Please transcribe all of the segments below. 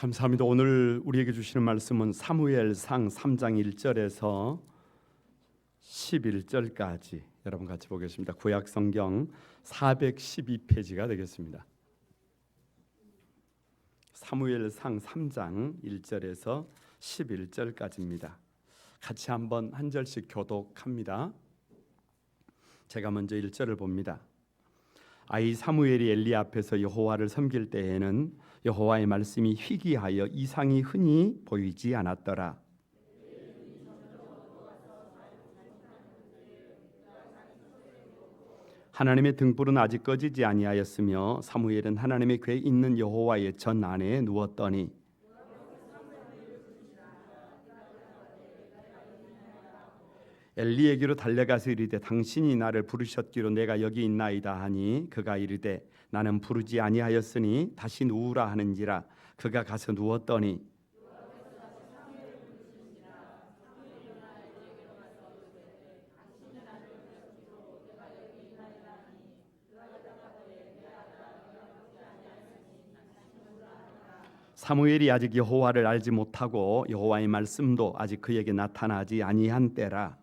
감사합니다. 오늘 우리에게 주시는 말씀은 사무엘상 3장 1절에서 11절까지 여러분 같이 보겠습니다. 구약 성경 412페이지가 되겠습니다. 사무엘상 3장 1절에서 11절까지입니다. 같이 한번 한 절씩 교독합니다. 제가 먼저 1절을 봅니다. 아이 사무엘이 엘리 앞에서 여호와를 섬길 때에는 여호와의 말씀이 희귀하여 이상이 흔히 보이지 않았더라. 하나님의 등불은 아직 꺼지지 아니하였으며 사무엘은 하나님의 궤 있는 여호와의 전 안에 누웠더니 엘리에게로 달려가서 이르되 당신이 나를 부르셨기로 내가 여기 있나이다 하니 그가 이르되 나는 부르지 아니하였으니 다시 누우라 하는지라. 그가 가서 누웠더니 사무엘이 아직 여호와를 알지 못하고 여호와의 말씀도 아직 그에게 나타나지 아니한 때라.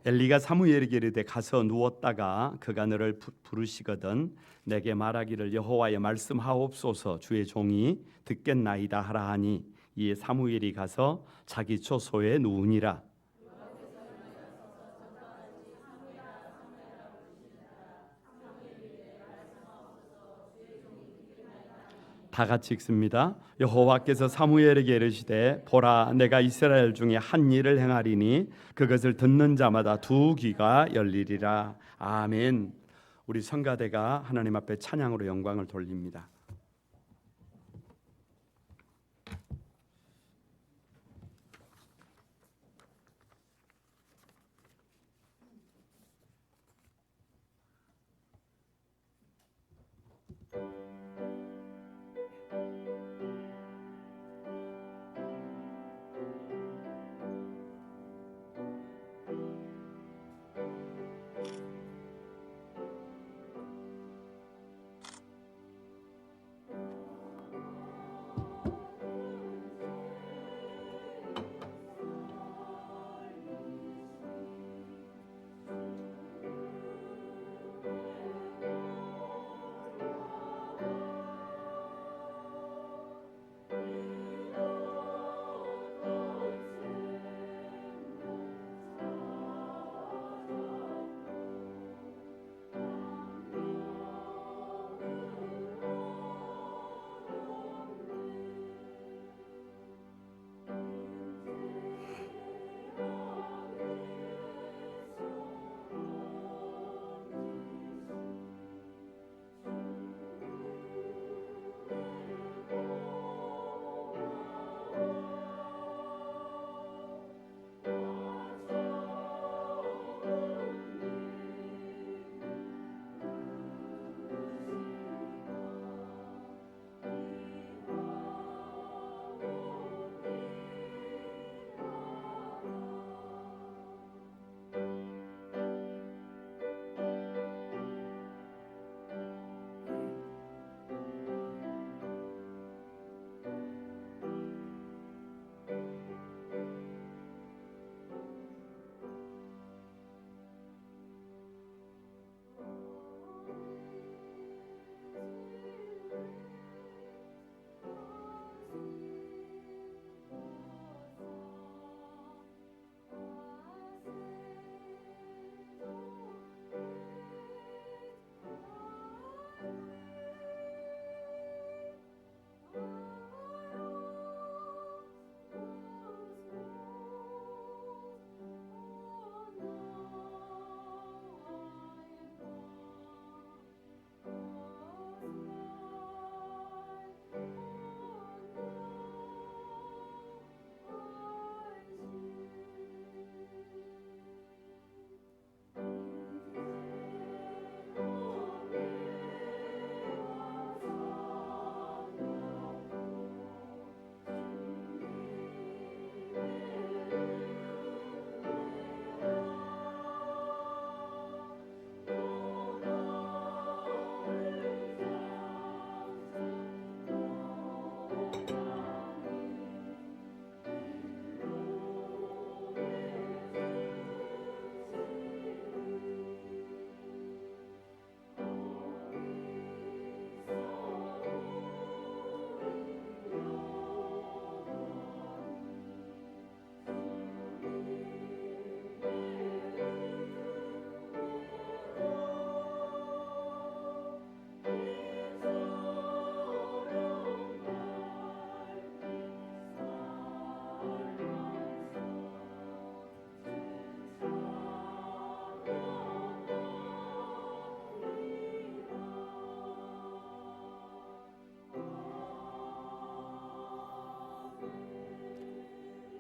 엘리가 사무엘에게 이르되 가서 누웠다가 그가 너를 부르시거든 내게 말하기를 여호와의 말씀하옵소서 주의 종이 듣겠나이다 하라 하니 이에 사무엘이 가서 자기 처소에 누우니라. 다 같이 읽습니다. 여호와께서 사무엘에게 이르시되 보라 내가 이스라엘 중에 한 일을 행하리니 그것을 듣는 자마다 두 귀가 열리리라. 아멘. 우리 성가대가 하나님 앞에 찬양으로 영광을 돌립니다.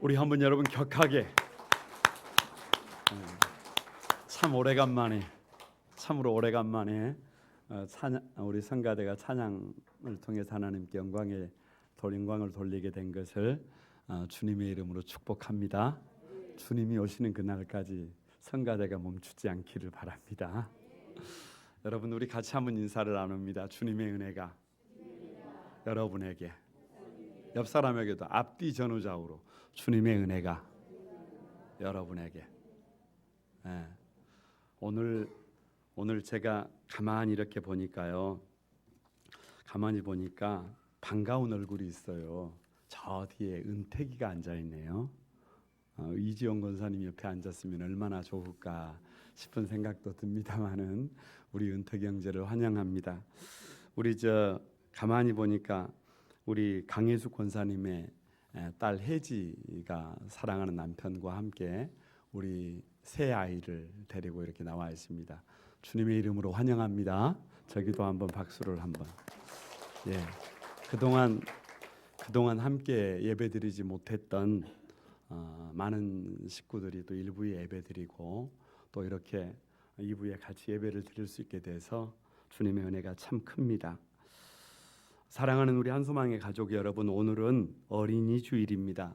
우리 한번 여러분 격하게 참 오래간만에 참으로 오래간만에 우리 성가대가 찬양을 통해서 하나님께 영광을 돌리게 된 것을 주님의 이름으로 축복합니다. 주님이 오시는 그날까지 성가대가 멈추지 않기를 바랍니다. 여러분 우리 같이 한번 인사를 나눕니다. 주님의 은혜가 여러분에게 옆 사람에게도 앞뒤 전후좌우로 주님의 은혜가 여러분에게 오늘 제가 가만히 이렇게 보니까요. 가만히 보니까 반가운 얼굴이 있어요. 저 뒤에 은택이가 앉아있네요. 이지영 권사님 옆에 앉았으면 얼마나 좋을까 싶은 생각도 듭니다만은 우리 은택이 형제를 환영합니다. 우리 가만히 보니까 우리 강혜숙 권사님의 딸 혜지가 사랑하는 남편과 함께 우리 새 아이를 데리고 이렇게 나와 있습니다. 주님의 이름으로 환영합니다. 저기도 한번 박수를 한번. 예, 그동안 함께 예배드리지 못했던 많은 식구들이 또 1부에 예배드리고 또 이렇게 2부에 같이 예배를 드릴 수 있게 돼서 주님의 은혜가 참 큽니다. 사랑하는 우리 한소망의 가족 여러분, 오늘은 어린이 주일입니다.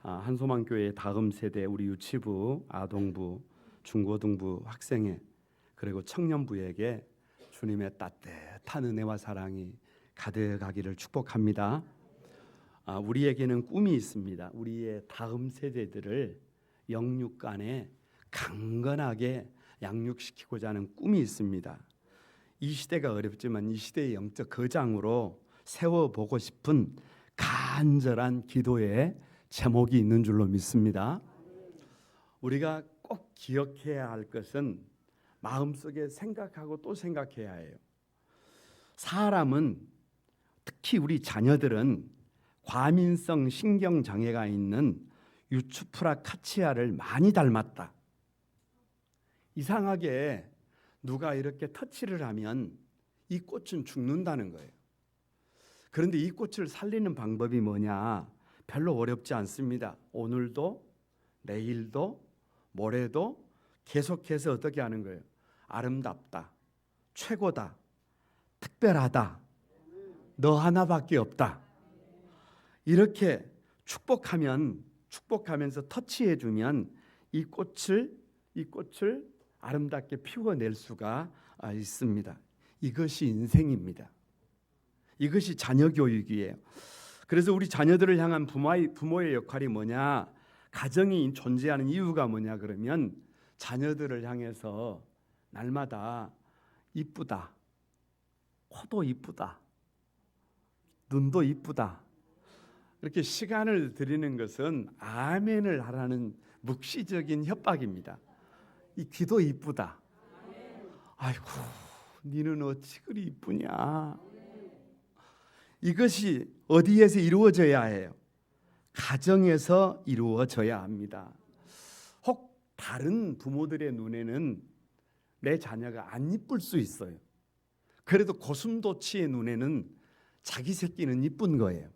한소망교회의 다음 세대 우리 유치부, 아동부, 중고등부 학생회 그리고 청년부에게 주님의 따뜻한 은혜와 사랑이 가득하기를 축복합니다. 우리에게는 꿈이 있습니다. 우리의 다음 세대들을 영육간에 강건하게 양육시키고자 하는 꿈이 있습니다. 이 시대가 어렵지만 이 시대의 영적 거장으로 세워보고 싶은 간절한 기도의 제목이 있는 줄로 믿습니다. 우리가 꼭 기억해야 할 것은 마음속에 생각하고 또 생각해야 해요. 사람은 특히 우리 자녀들은 과민성 신경장애가 있는 유츠프라 카치아를 많이 닮았다. 이상하게 누가 이렇게 터치를 하면 이 꽃은 죽는다는 거예요. 그런데 이 꽃을 살리는 방법이 뭐냐? 별로 어렵지 않습니다. 오늘도 내일도 모레도 계속해서 어떻게 하는 거예요? 아름답다, 최고다, 특별하다, 너 하나밖에 없다. 이렇게 축복하면서 터치해주면 이 꽃을 아름답게 피워낼 수가 있습니다. 이것이 인생입니다. 이것이 자녀 교육이에요. 그래서 우리 자녀들을 향한 부모의 역할이 뭐냐? 가정이 존재하는 이유가 뭐냐? 그러면 자녀들을 향해서 날마다 이쁘다, 코도 이쁘다, 눈도 이쁘다 이렇게 시간을 드리는 것은 아멘을 하라는 묵시적인 협박입니다. 이 귀도 이쁘다. 아이고, 니는 어찌 그리 이쁘냐? 이것이 어디에서 이루어져야 해요? 가정에서 이루어져야 합니다. 혹 다른 부모들의 눈에는 내 자녀가 안 이쁠 수 있어요. 그래도 고슴도치의 눈에는 자기 새끼는 이쁜 거예요.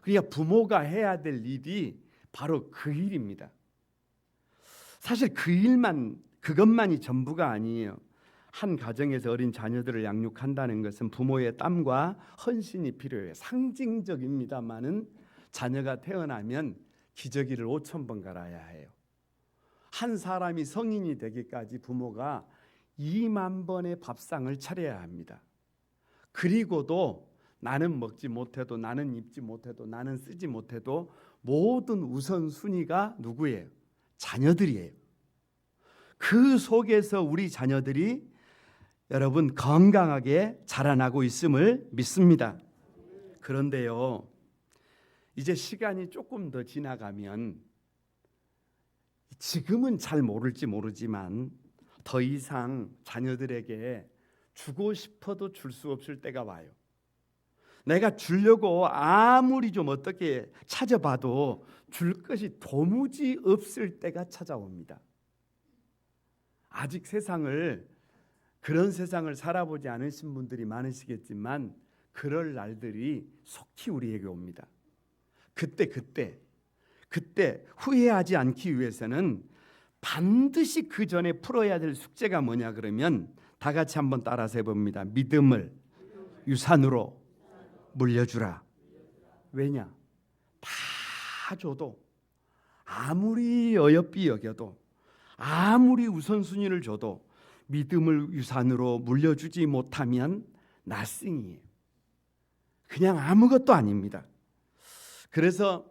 그러니까 부모가 해야 될 일이 바로 그 일입니다. 사실 그것만이 전부가 아니에요. 한 가정에서 어린 자녀들을 양육한다는 것은 부모의 땀과 헌신이 필요해요. 상징적입니다만은 자녀가 태어나면 기저귀를 5,000번 갈아야 해요. 한 사람이 성인이 되기까지 부모가 2만 번의 밥상을 차려야 합니다. 그리고도 나는 먹지 못해도, 나는 입지 못해도, 나는 쓰지 못해도 모든 우선순위가 누구예요? 자녀들이에요. 그 속에서 우리 자녀들이 여러분 건강하게 자라나고 있음을 믿습니다. 그런데요, 이제 시간이 조금 더 지나가면 지금은 잘 모를지 모르지만 더 이상 자녀들에게 주고 싶어도 줄 수 없을 때가 와요. 내가 주려고 아무리 좀 어떻게 찾아봐도 줄 것이 도무지 없을 때가 찾아옵니다. 아직 그런 세상을 살아보지 않으신 분들이 많으시겠지만 그럴 날들이 속히 우리에게 옵니다. 그때 그때 후회하지 않기 위해서는 반드시 그 전에 풀어야 될 숙제가 뭐냐 그러면 다 같이 한번 따라서 해봅니다. 믿음을 유산으로 물려주라. 왜냐? 다 줘도 아무리 어여삐 여겨도 아무리 우선순위를 줘도 믿음을 유산으로 물려주지 못하면 나싱이에요. 그냥 아무것도 아닙니다. 그래서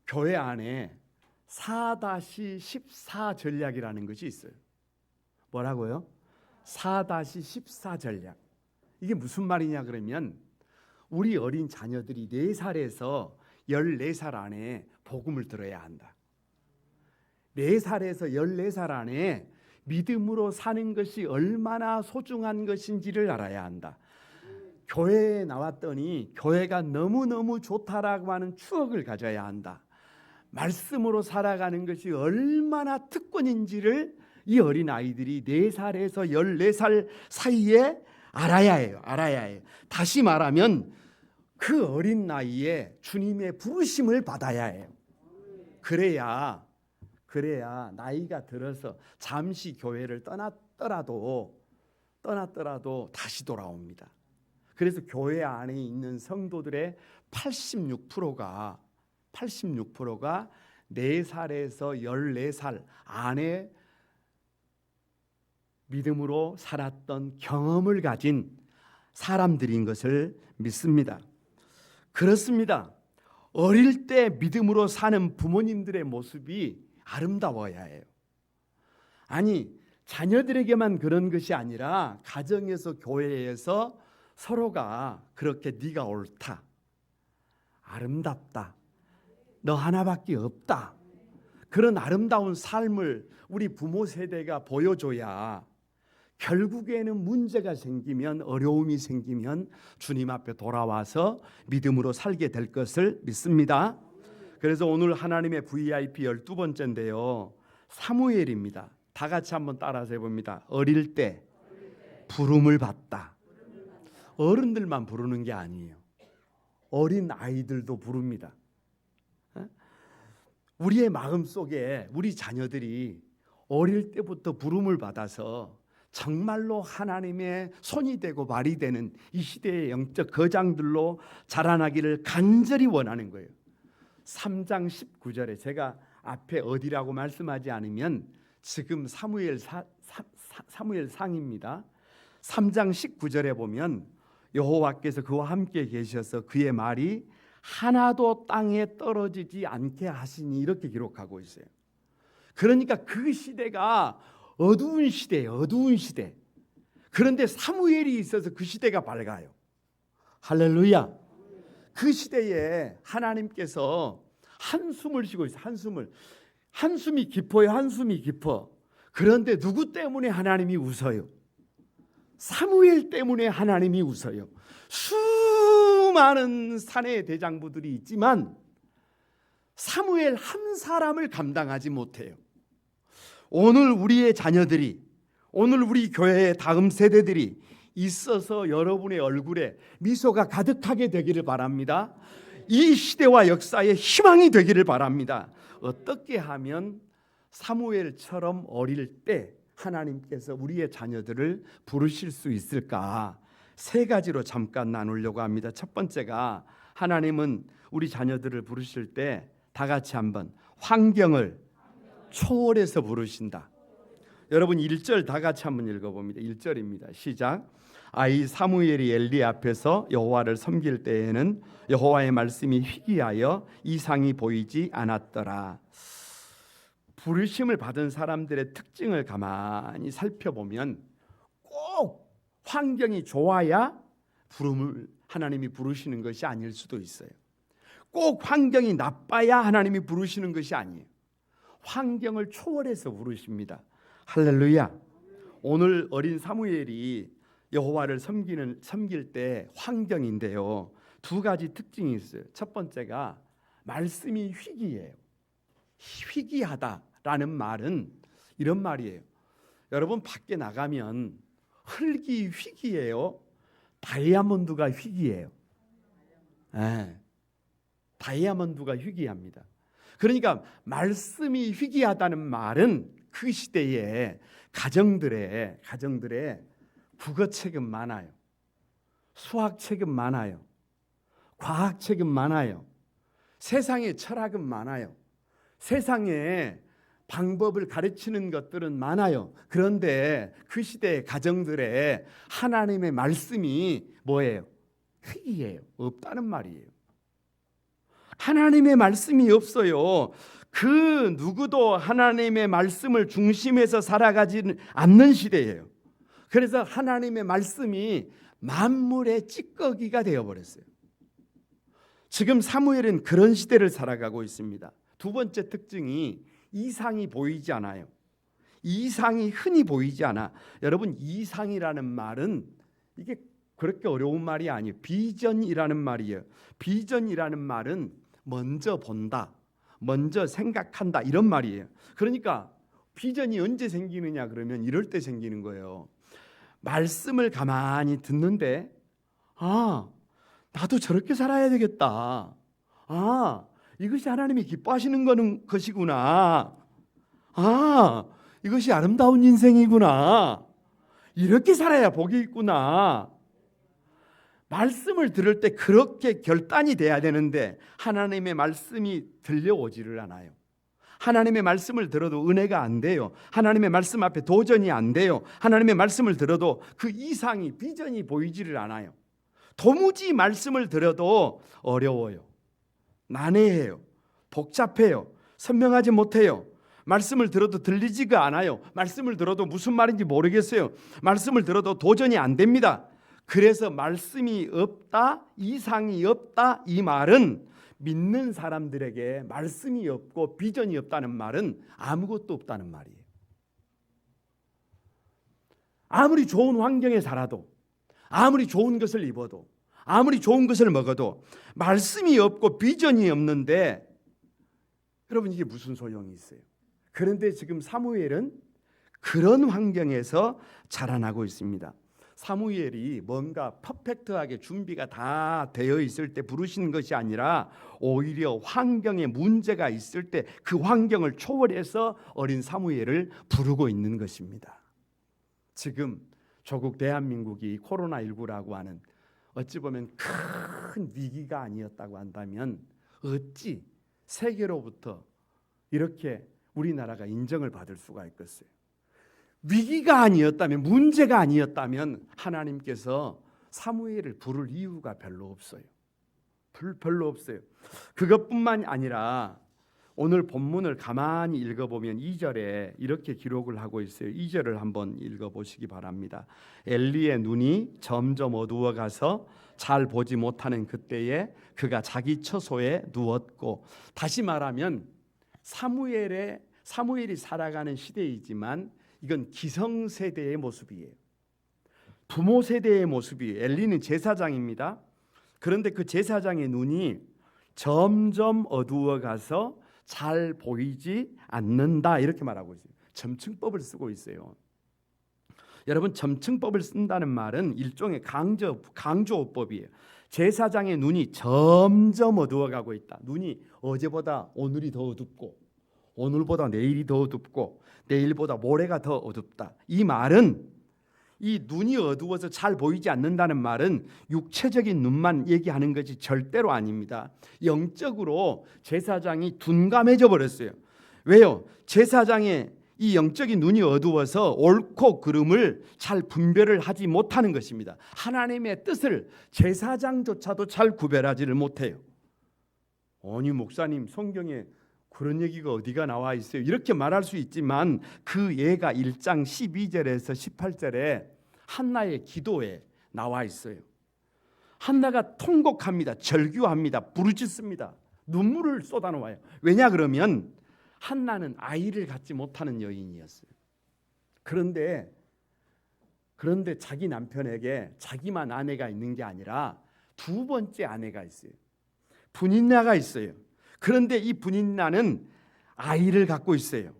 교회 안에 4-14 전략이라는 것이 있어요. 뭐라고요? 4-14 전략. 이게 무슨 말이냐 그러면 우리 어린 자녀들이 4살에서 14살 안에 복음을 들어야 한다. 4살에서 14살 안에 믿음으로 사는 것이 얼마나 소중한 것인지를 알아야 한다. 교회에 나왔더니 교회가 너무너무 좋다라고 하는 추억을 가져야 한다. 말씀으로 살아가는 것이 얼마나 특권인지를 이 어린아이들이 4살에서 14살 사이에 알아야 해요. 알아야 해요. 다시 말하면 그 어린 나이에 주님의 부르심을 받아야 해요. 그래야 나이가 들어서 잠시 교회를 떠났더라도 다시 돌아옵니다. 그래서 교회 안에 있는 성도들의 86%가 4살에서 14살 안에 믿음으로 살았던 경험을 가진 사람들인 것을 믿습니다. 그렇습니다. 어릴 때 믿음으로 사는 부모님들의 모습이 아름다워야 해요. 아니, 자녀들에게만 그런 것이 아니라 가정에서 교회에서 서로가 그렇게 네가 옳다, 아름답다, 너 하나밖에 없다, 그런 아름다운 삶을 우리 부모 세대가 보여줘야 결국에는 문제가 생기면, 어려움이 생기면 주님 앞에 돌아와서 믿음으로 살게 될 것을 믿습니다. 그래서 오늘 하나님의 VIP 12번째인데요 사무엘입니다. 다 같이 한번 따라서 해봅니다. 어릴 때 부름을 받다. 어른들만 부르는 게 아니에요. 어린 아이들도 부릅니다. 우리의 마음속에 우리 자녀들이 어릴 때부터 부름을 받아서 정말로 하나님의 손이 되고 발이 되는 이 시대의 영적 거장들로 자라나기를 간절히 원하는 거예요. 3장 19절에 제가 앞에 어디라고 말씀하지 않으면 지금 사무엘상입니다. 3장 19절에 보면 여호와께서 그와 함께 계셔서 그의 말이 하나도 땅에 떨어지지 않게 하시니 이렇게 기록하고 있어요. 그러니까 그 시대가 어두운 시대예요. 어두운 시대. 그런데 사무엘이 있어서 그 시대가 밝아요. 할렐루야. 그 시대에 하나님께서 한숨을 쉬고 있어요. 한숨이 깊어요. 한숨이 깊어. 그런데 누구 때문에 하나님이 웃어요? 사무엘 때문에 하나님이 웃어요. 수많은 사내의 대장부들이 있지만 사무엘 한 사람을 감당하지 못해요. 오늘 우리의 자녀들이, 오늘 우리 교회의 다음 세대들이 있어서 여러분의 얼굴에 미소가 가득하게 되기를 바랍니다. 이 시대와 역사의 희망이 되기를 바랍니다. 어떻게 하면 사무엘처럼 어릴 때 하나님께서 우리의 자녀들을 부르실 수 있을까? 3가지로 잠깐 나누려고 합니다. 첫 번째가 하나님은 우리 자녀들을 부르실 때 다 같이 한번 환경을 초월해서 부르신다. 여러분 1절 다 같이 한번 읽어봅니다. 1절입니다. 시작. 아이 사무엘이 엘리 앞에서 여호와를 섬길 때에는 여호와의 말씀이 희귀하여 이상이 보이지 않았더라. 부르심을 받은 사람들의 특징을 가만히 살펴보면 꼭 환경이 좋아야 하나님이 부르시는 것이 아닐 수도 있어요. 꼭 환경이 나빠야 하나님이 부르시는 것이 아니에요. 환경을 초월해서 부르십니다. 할렐루야. 오늘 어린 사무엘이 여호와를 섬길 때 환경인데요 2가지 특징이 있어요. 첫 번째가 말씀이 희귀해요. 희귀하다라는 말은 이런 말이에요. 여러분 밖에 나가면 흙이 희귀해요? 다이아몬드가 희귀해요? 네, 다이아몬드가 희귀합니다. 그러니까 말씀이 희귀하다는 말은 그 시대에 가정들의 국어책은 많아요. 수학책은 많아요. 과학책은 많아요. 세상의 철학은 많아요. 세상에 방법을 가르치는 것들은 많아요. 그런데 그 시대의 가정들의 하나님의 말씀이 뭐예요? 희귀해요. 없다는 말이에요. 하나님의 말씀이 없어요. 그 누구도 하나님의 말씀을 중심에서 살아가지 않는 시대예요. 그래서 하나님의 말씀이 만물의 찌꺼기가 되어버렸어요. 지금 사무엘은 그런 시대를 살아가고 있습니다. 두 번째 특징이 이상이 보이지 않아요. 이상이 흔히 보이지 않아. 여러분, 이상이라는 말은 이게 그렇게 어려운 말이 아니에요. 비전이라는 말이에요. 비전이라는 말은 먼저 본다, 먼저 생각한다, 이런 말이에요. 그러니까 비전이 언제 생기느냐 그러면 이럴 때 생기는 거예요. 말씀을 가만히 듣는데 나도 저렇게 살아야 되겠다. 이것이 하나님이 기뻐하시는 것이구나. 이것이 아름다운 인생이구나. 이렇게 살아야 복이 있구나. 말씀을 들을 때 그렇게 결단이 돼야 되는데 하나님의 말씀이 들려오지를 않아요. 하나님의 말씀을 들어도 은혜가 안 돼요. 하나님의 말씀 앞에 도전이 안 돼요. 하나님의 말씀을 들어도 그 이상이, 비전이 보이지를 않아요. 도무지 말씀을 들어도 어려워요. 난해해요. 복잡해요. 선명하지 못해요. 말씀을 들어도 들리지가 않아요. 말씀을 들어도 무슨 말인지 모르겠어요. 말씀을 들어도 도전이 안 됩니다. 그래서 말씀이 없다, 이상이 없다, 이 말은 믿는 사람들에게 말씀이 없고 비전이 없다는 말은 아무것도 없다는 말이에요. 아무리 좋은 환경에 살아도, 아무리 좋은 것을 입어도, 아무리 좋은 것을 먹어도 말씀이 없고 비전이 없는데 여러분, 이게 무슨 소용이 있어요? 그런데 지금 사무엘은 그런 환경에서 자라나고 있습니다. 사무엘이 뭔가 퍼펙트하게 준비가 다 되어 있을 때 부르시는 것이 아니라 오히려 환경에 문제가 있을 때 그 환경을 초월해서 어린 사무엘을 부르고 있는 것입니다. 지금 조국 대한민국이 코로나19라고 하는 어찌 보면 큰 위기가 아니었다고 한다면 어찌 세계로부터 이렇게 우리나라가 인정을 받을 수가 있겠어요? 위기가 아니었다면, 문제가 아니었다면 하나님께서 사무엘을 부를 이유가 별로 없어요. 별로 없어요. 그것뿐만 아니라 오늘 본문을 가만히 읽어보면 2절에 이렇게 기록을 하고 있어요. 2절을 한번 읽어보시기 바랍니다. 엘리의 눈이 점점 어두워가서 잘 보지 못하는 그때에 그가 자기 처소에 누웠고, 다시 말하면 사무엘이 살아가는 시대이지만 이건 기성세대의 모습이에요. 부모 세대의 모습이에요. 엘리는 제사장입니다. 그런데 그 제사장의 눈이 점점 어두워가서 잘 보이지 않는다, 이렇게 말하고 있어요. 점층법을 쓰고 있어요. 여러분, 점층법을 쓴다는 말은 일종의 강조법이에요. 제사장의 눈이 점점 어두워가고 있다. 눈이 어제보다 오늘이 더 어둡고, 오늘보다 내일이 더 어둡고, 내일보다 모레가 더 어둡다. 이 말은, 이 눈이 어두워서 잘 보이지 않는다는 말은 육체적인 눈만 얘기하는 것이 절대로 아닙니다. 영적으로 제사장이 둔감해져 버렸어요. 왜요? 제사장의 이 영적인 눈이 어두워서 옳고 그름을 잘 분별을 하지 못하는 것입니다. 하나님의 뜻을 제사장조차도 잘 구별하지를 못해요. 아니 목사님, 성경에 그런 얘기가 어디가 나와 있어요? 이렇게 말할 수 있지만 그 예가 1장 12절에서 18절에 한나의 기도에 나와 있어요. 한나가 통곡합니다. 절규합니다. 부르짖습니다. 눈물을 쏟아놓아요. 왜냐 그러면 한나는 아이를 갖지 못하는 여인이었어요. 그런데 자기 남편에게 자기만 아내가 있는 게 아니라 두 번째 아내가 있어요. 분인나가 있어요. 그런데 이 분인나는 아이를 갖고 있어요.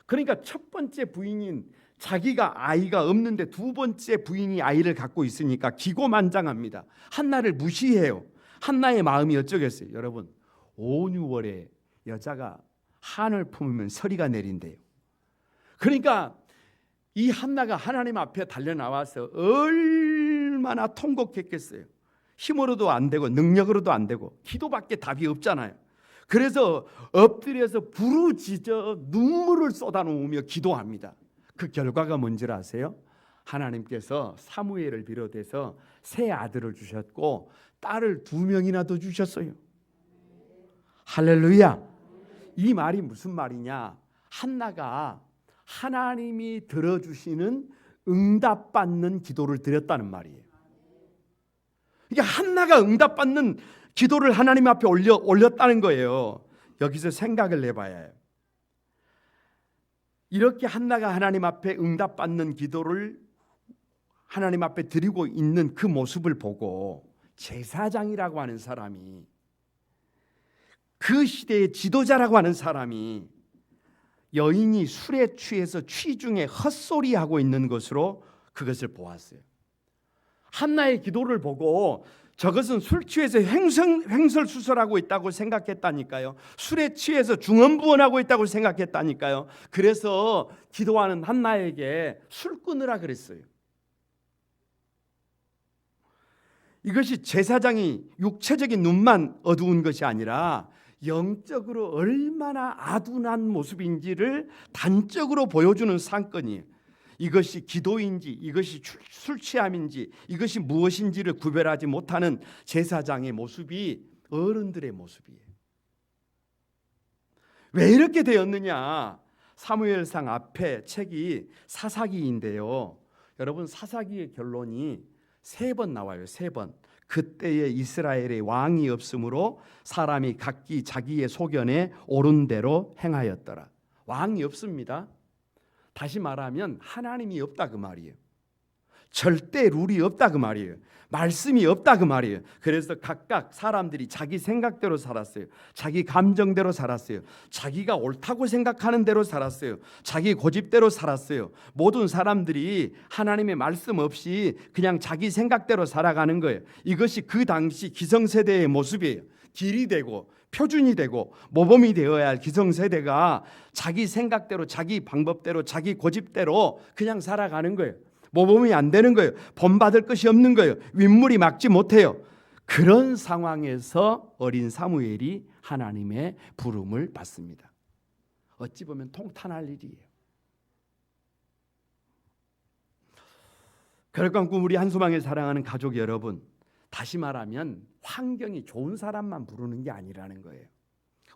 그러니까 첫 번째 부인인 자기가 아이가 없는데 두 번째 부인이 아이를 갖고 있으니까 기고만장합니다. 한나를 무시해요. 한나의 마음이 어쩌겠어요? 여러분, 5, 6월에 여자가 한을 품으면 서리가 내린대요. 그러니까 이 한나가 하나님 앞에 달려나와서 얼마나 통곡했겠어요. 힘으로도 안 되고 능력으로도 안 되고 기도밖에 답이 없잖아요. 그래서 엎드려서 부르짖어 눈물을 쏟아놓으며 기도합니다. 그 결과가 뭔지 아세요? 하나님께서 사무엘을 비롯해서 세 아들을 주셨고 딸을 2명이나 더 주셨어요. 할렐루야. 이 말이 무슨 말이냐? 한나가 하나님이 들어주시는 응답받는 기도를 드렸다는 말이에요. 이게 한나가 응답받는 기도를 하나님 앞에 올렸다는 거예요. 여기서 생각을 해봐야 해요. 이렇게 한나가 하나님 앞에 응답받는 기도를 하나님 앞에 드리고 있는 그 모습을 보고 제사장이라고 하는 사람이, 그 시대의 지도자라고 하는 사람이 여인이 술에 취해서 취중에 헛소리하고 있는 것으로 그것을 보았어요. 한나의 기도를 보고 저것은 술 취해서 횡설수설하고 있다고 생각했다니까요. 술에 취해서 중언부언하고 있다고 생각했다니까요. 그래서 기도하는 한나에게 술 끊으라 그랬어요. 이것이 제사장이 육체적인 눈만 어두운 것이 아니라 영적으로 얼마나 아둔한 모습인지를 단적으로 보여주는 사건이에요. 이것이 기도인지 이것이 술 취함인지 이것이 무엇인지를 구별하지 못하는 제사장의 모습이 어른들의 모습이에요. 왜 이렇게 되었느냐? 사무엘상 앞에 책이 사사기인데요. 여러분, 사사기의 결론이 3번 나와요. 3번. 그때에 이스라엘의 왕이 없으므로 사람이 각기 자기의 소견에 옳은 대로 행하였더라. 왕이 없습니다. 다시 말하면 하나님이 없다 그 말이에요. 절대 룰이 없다 그 말이에요. 말씀이 없다 그 말이에요. 그래서 각각 사람들이 자기 생각대로 살았어요. 자기 감정대로 살았어요. 자기가 옳다고 생각하는 대로 살았어요. 자기 고집대로 살았어요. 모든 사람들이 하나님의 말씀 없이 그냥 자기 생각대로 살아가는 거예요. 이것이 그 당시 기성세대의 모습이에요. 길이 되고 표준이 되고 모범이 되어야 할 기성세대가 자기 생각대로 자기 방법대로 자기 고집대로 그냥 살아가는 거예요. 모범이 안 되는 거예요. 본받을 것이 없는 거예요. 윗물이 막지 못해요. 그런 상황에서 어린 사무엘이 하나님의 부름을 받습니다. 어찌 보면 통탄할 일이에요. 결국 우리 한소망을 사랑하는 가족 여러분, 다시 말하면 환경이 좋은 사람만 부르는 게 아니라는 거예요.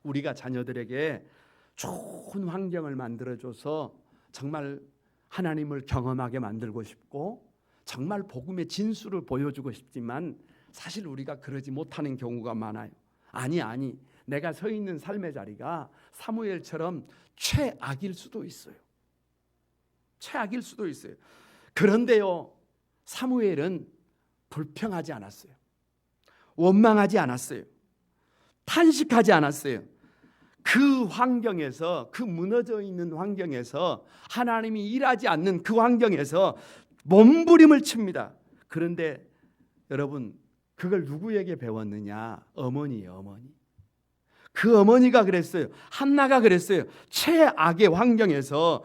우리가 자녀들에게 좋은 환경을 만들어줘서 정말 하나님을 경험하게 만들고 싶고 정말 복음의 진수를 보여주고 싶지만 사실 우리가 그러지 못하는 경우가 많아요. 아니 내가 서 있는 삶의 자리가 사무엘처럼 최악일 수도 있어요. 최악일 수도 있어요. 그런데요, 사무엘은 불평하지 않았어요. 원망하지 않았어요. 탄식하지 않았어요. 그 환경에서, 그 무너져 있는 환경에서, 하나님이 일하지 않는 그 환경에서 몸부림을 칩니다. 그런데 여러분, 그걸 누구에게 배웠느냐? 어머니예요, 어머니. 그 어머니가 그랬어요. 한나가 그랬어요. 최악의 환경에서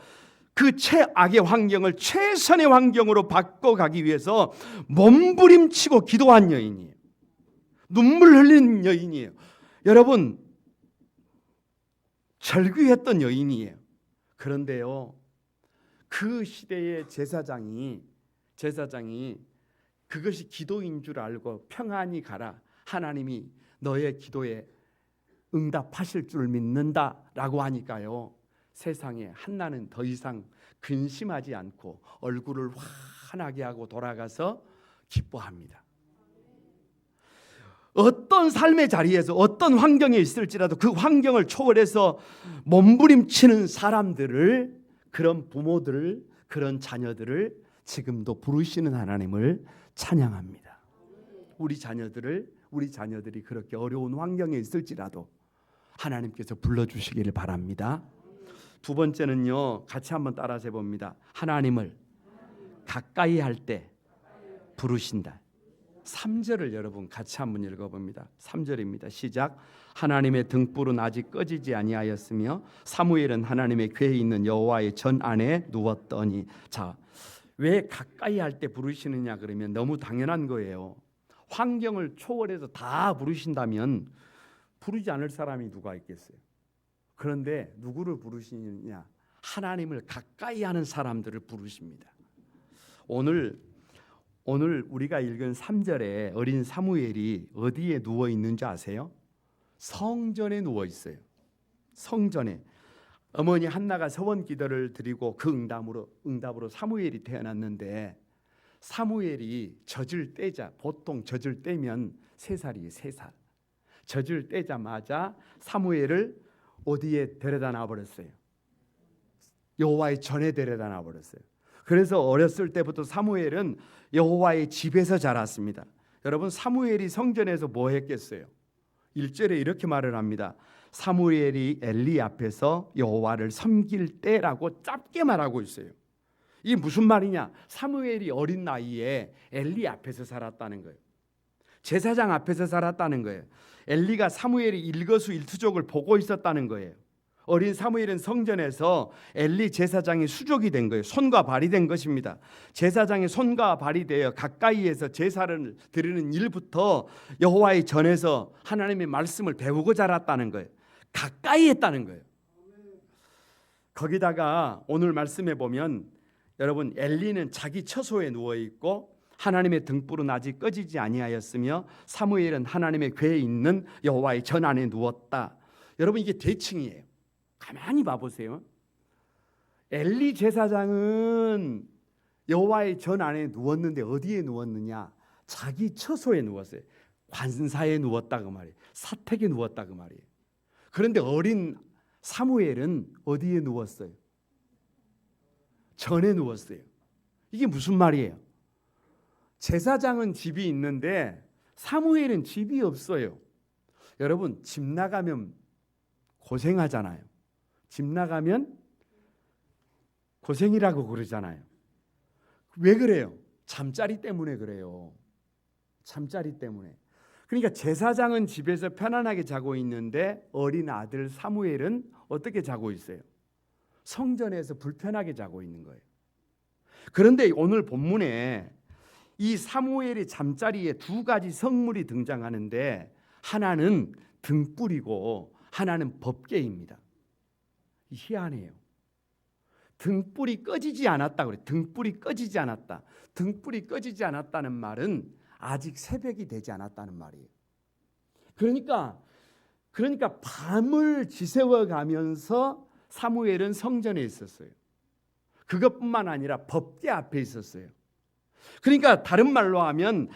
그 최악의 환경을 최선의 환경으로 바꿔가기 위해서 몸부림치고 기도한 여인이에요. 눈물 흘린 여인이에요. 여러분, 절규했던 여인이에요. 그런데요, 그 시대의 제사장이 그것이 기도인 줄 알고 평안히 가라, 하나님이 너의 기도에 응답하실 줄 믿는다라고 하니까요, 세상에 한나는 더 이상 근심하지 않고 얼굴을 환하게 하고 돌아가서 기뻐합니다. 어떤 삶의 자리에서 어떤 환경에 있을지라도 그 환경을 초월해서 몸부림치는 사람들을, 그런 부모들을, 그런 자녀들을 지금도 부르시는 하나님을 찬양합니다. 우리 자녀들이 그렇게 어려운 환경에 있을지라도 하나님께서 불러주시기를 바랍니다. 두 번째는요, 같이 한번 따라서 해봅니다. 하나님을 가까이 할 때 부르신다. 3절을 여러분 같이 한번 읽어봅니다. 3절입니다. 시작. 하나님의 등불은 아직 꺼지지 아니하였으며 사무엘은 하나님의 궤에 있는 여호와의 전 안에 누웠더니. 자, 왜 가까이 할 때 부르시느냐 그러면 너무 당연한 거예요. 환경을 초월해서 다 부르신다면 부르지 않을 사람이 누가 있겠어요? 그런데 누구를 부르시느냐? 하나님을 가까이 하는 사람들을 부르십니다. 오늘 우리가 읽은 3절에 어린 사무엘이 어디에 누워 있는지 아세요? 성전에 누워 있어요. 성전에. 어머니 한나가 서원 기도를 드리고 그 응답으로 사무엘이 태어났는데, 사무엘이 젖을 떼자, 보통 젖을 떼면 3살이에요. 3살. 젖을 떼자마자 사무엘을 어디에 데려다 놔버렸어요? 여호와의 전에 데려다 놔버렸어요. 그래서 어렸을 때부터 사무엘은 여호와의 집에서 자랐습니다. 여러분, 사무엘이 성전에서 뭐 했겠어요? 1절에 이렇게 말을 합니다. 사무엘이 엘리 앞에서 여호와를 섬길 때라고 짧게 말하고 있어요. 이게 무슨 말이냐? 사무엘이 어린 나이에 엘리 앞에서 살았다는 거예요. 제사장 앞에서 살았다는 거예요. 엘리가 사무엘이 일거수일투족을 보고 있었다는 거예요. 어린 사무엘은 성전에서 엘리 제사장의 수족이 된 거예요. 손과 발이 된 것입니다. 제사장의 손과 발이 되어 가까이에서 제사를 드리는 일부터 여호와의 전에서 하나님의 말씀을 배우고 자랐다는 거예요. 가까이 했다는 거예요. 거기다가 오늘 말씀에 보면 여러분, 엘리는 자기 처소에 누워 있고 하나님의 등불은 아직 꺼지지 아니하였으며 사무엘은 하나님의 궤에 있는 여호와의 전 안에 누웠다. 여러분, 이게 대칭이에요. 가만히 봐보세요. 엘리 제사장은 여호와의 전 안에 누웠는데 어디에 누웠느냐? 자기 처소에 누웠어요. 관사에 누웠다 그 말이에요. 사택에 누웠다 그 말이에요. 그런데 어린 사무엘은 어디에 누웠어요? 전에 누웠어요. 이게 무슨 말이에요? 제사장은 집이 있는데 사무엘은 집이 없어요. 여러분, 집 나가면 고생하잖아요. 집 나가면 고생이라고 그러잖아요. 왜 그래요? 잠자리 때문에 그래요. 잠자리 때문에. 그러니까 제사장은 집에서 편안하게 자고 있는데 어린 아들 사무엘은 어떻게 자고 있어요? 성전에서 불편하게 자고 있는 거예요. 그런데 오늘 본문에 이 사무엘의 잠자리에 2가지 성물이 등장하는데, 하나는 등불이고 하나는 법궤입니다. 희한해요. 등불이 꺼지지 않았다 그래요. 등불이 꺼지지 않았다. 등불이 꺼지지 않았다는 말은 아직 새벽이 되지 않았다는 말이에요. 그러니까 밤을 지새워 가면서 사무엘은 성전에 있었어요. 그것뿐만 아니라 법궤 앞에 있었어요. 그러니까 다른 말로 하면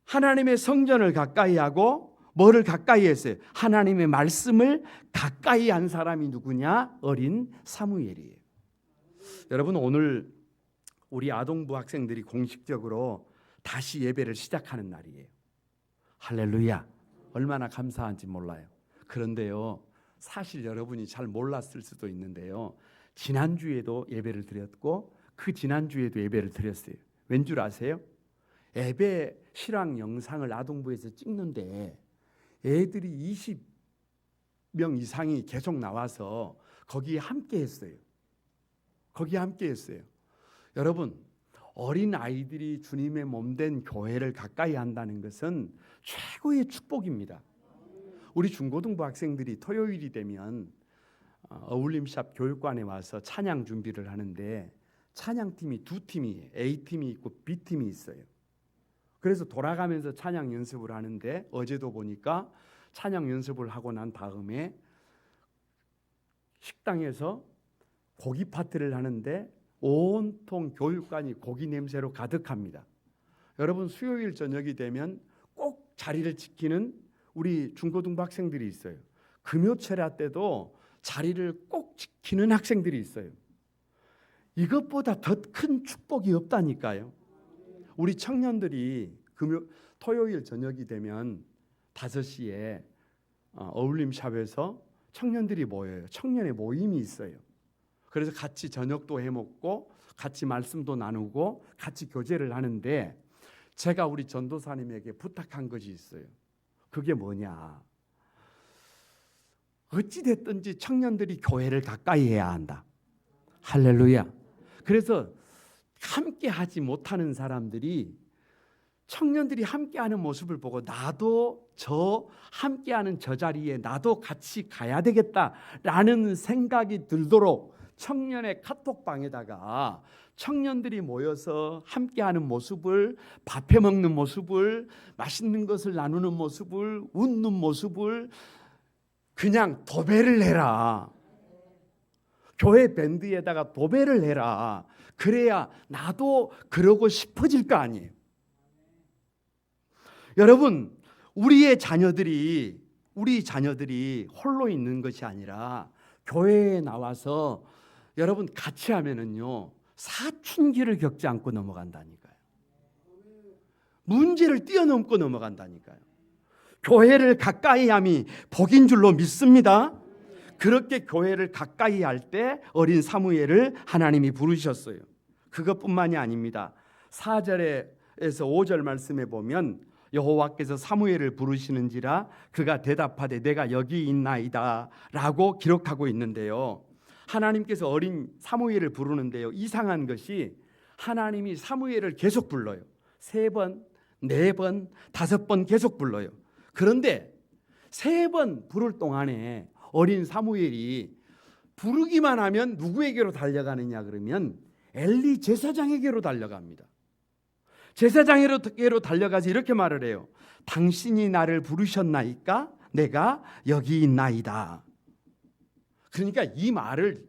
하나님의 성전을 가까이 하고 뭐를 가까이 했어요? 하나님의 말씀을 가까이 한 사람이 누구냐? 어린 사무엘이에요. 여러분, 오늘 우리 아동부 학생들이 공식적으로 다시 예배를 시작하는 날이에요. 할렐루야. 얼마나 감사한지 몰라요. 그런데요, 사실 여러분이 잘 몰랐을 수도 있는데요, 지난주에도 예배를 드렸고 그 지난주에도 예배를 드렸어요. 왠 줄 아세요? 예배 실황 영상을 아동부에서 찍는데 애들이 20명 이상이 계속 나와서 거기에 함께 했어요. 거기에 함께 했어요. 여러분, 어린 아이들이 주님의 몸된 교회를 가까이 한다는 것은 최고의 축복입니다. 우리 중고등부 학생들이 토요일이 되면 어울림샵 교육관에 와서 찬양 준비를 하는데, 찬양팀이 2팀이에요. A팀이 있고 B팀이 있어요. 그래서 돌아가면서 찬양 연습을 하는데, 어제도 보니까 찬양 연습을 하고 난 다음에 식당에서 고기 파티를 하는데 온통 교육관이 고기 냄새로 가득합니다. 여러분, 수요일 저녁이 되면 꼭 자리를 지키는 우리 중고등부 학생들이 있어요. 금요철야 때도 자리를 꼭 지키는 학생들이 있어요. 이것보다 더 큰 축복이 없다니까요. 우리 청년들이 토요일 저녁이 되면 5시에 어울림샵에서 청년들이 모여요. 청년의 모임이 있어요. 그래서 같이 저녁도 해먹고 같이 말씀도 나누고 같이 교제를 하는데, 제가 우리 전도사님에게 부탁한 것이 있어요. 그게 뭐냐? 어찌됐든지 청년들이 교회를 가까이 해야 한다. 할렐루야. 그래서 함께 하지 못하는 사람들이 청년들이 함께하는 모습을 보고 나도 함께하는 저 자리에 나도 같이 가야 되겠다라는 생각이 들도록 청년의 카톡방에다가 청년들이 모여서 함께하는 모습을, 밥해 먹는 모습을, 맛있는 것을 나누는 모습을, 웃는 모습을 그냥 도배를 해라. 교회 밴드에다가 도배를 해라. 그래야 나도 그러고 싶어질 거 아니에요. 여러분, 우리 자녀들이 홀로 있는 것이 아니라 교회에 나와서 여러분 같이 하면은요, 사춘기를 겪지 않고 넘어간다니까요. 문제를 뛰어넘고 넘어간다니까요. 교회를 가까이 함이 복인 줄로 믿습니다. 그렇게 교회를 가까이 할 때 어린 사무엘을 하나님이 부르셨어요. 그것뿐만이 아닙니다. 4절에서 5절 말씀에 보면 여호와께서 사무엘을 부르시는지라 그가 대답하되 내가 여기 있나이다 라고 기록하고 있는데요, 하나님께서 어린 사무엘을 부르는데요, 이상한 것이 하나님이 사무엘을 계속 불러요. 3번, 4번, 5번 계속 불러요. 그런데 3번 부를 동안에 어린 사무엘이 부르기만 하면 누구에게로 달려가느냐 그러면 엘리 제사장에게로 달려갑니다. 제사장에게로 달려가서 이렇게 말을 해요. 당신이 나를 부르셨나이까? 내가 여기 있나이다. 그러니까 이 말을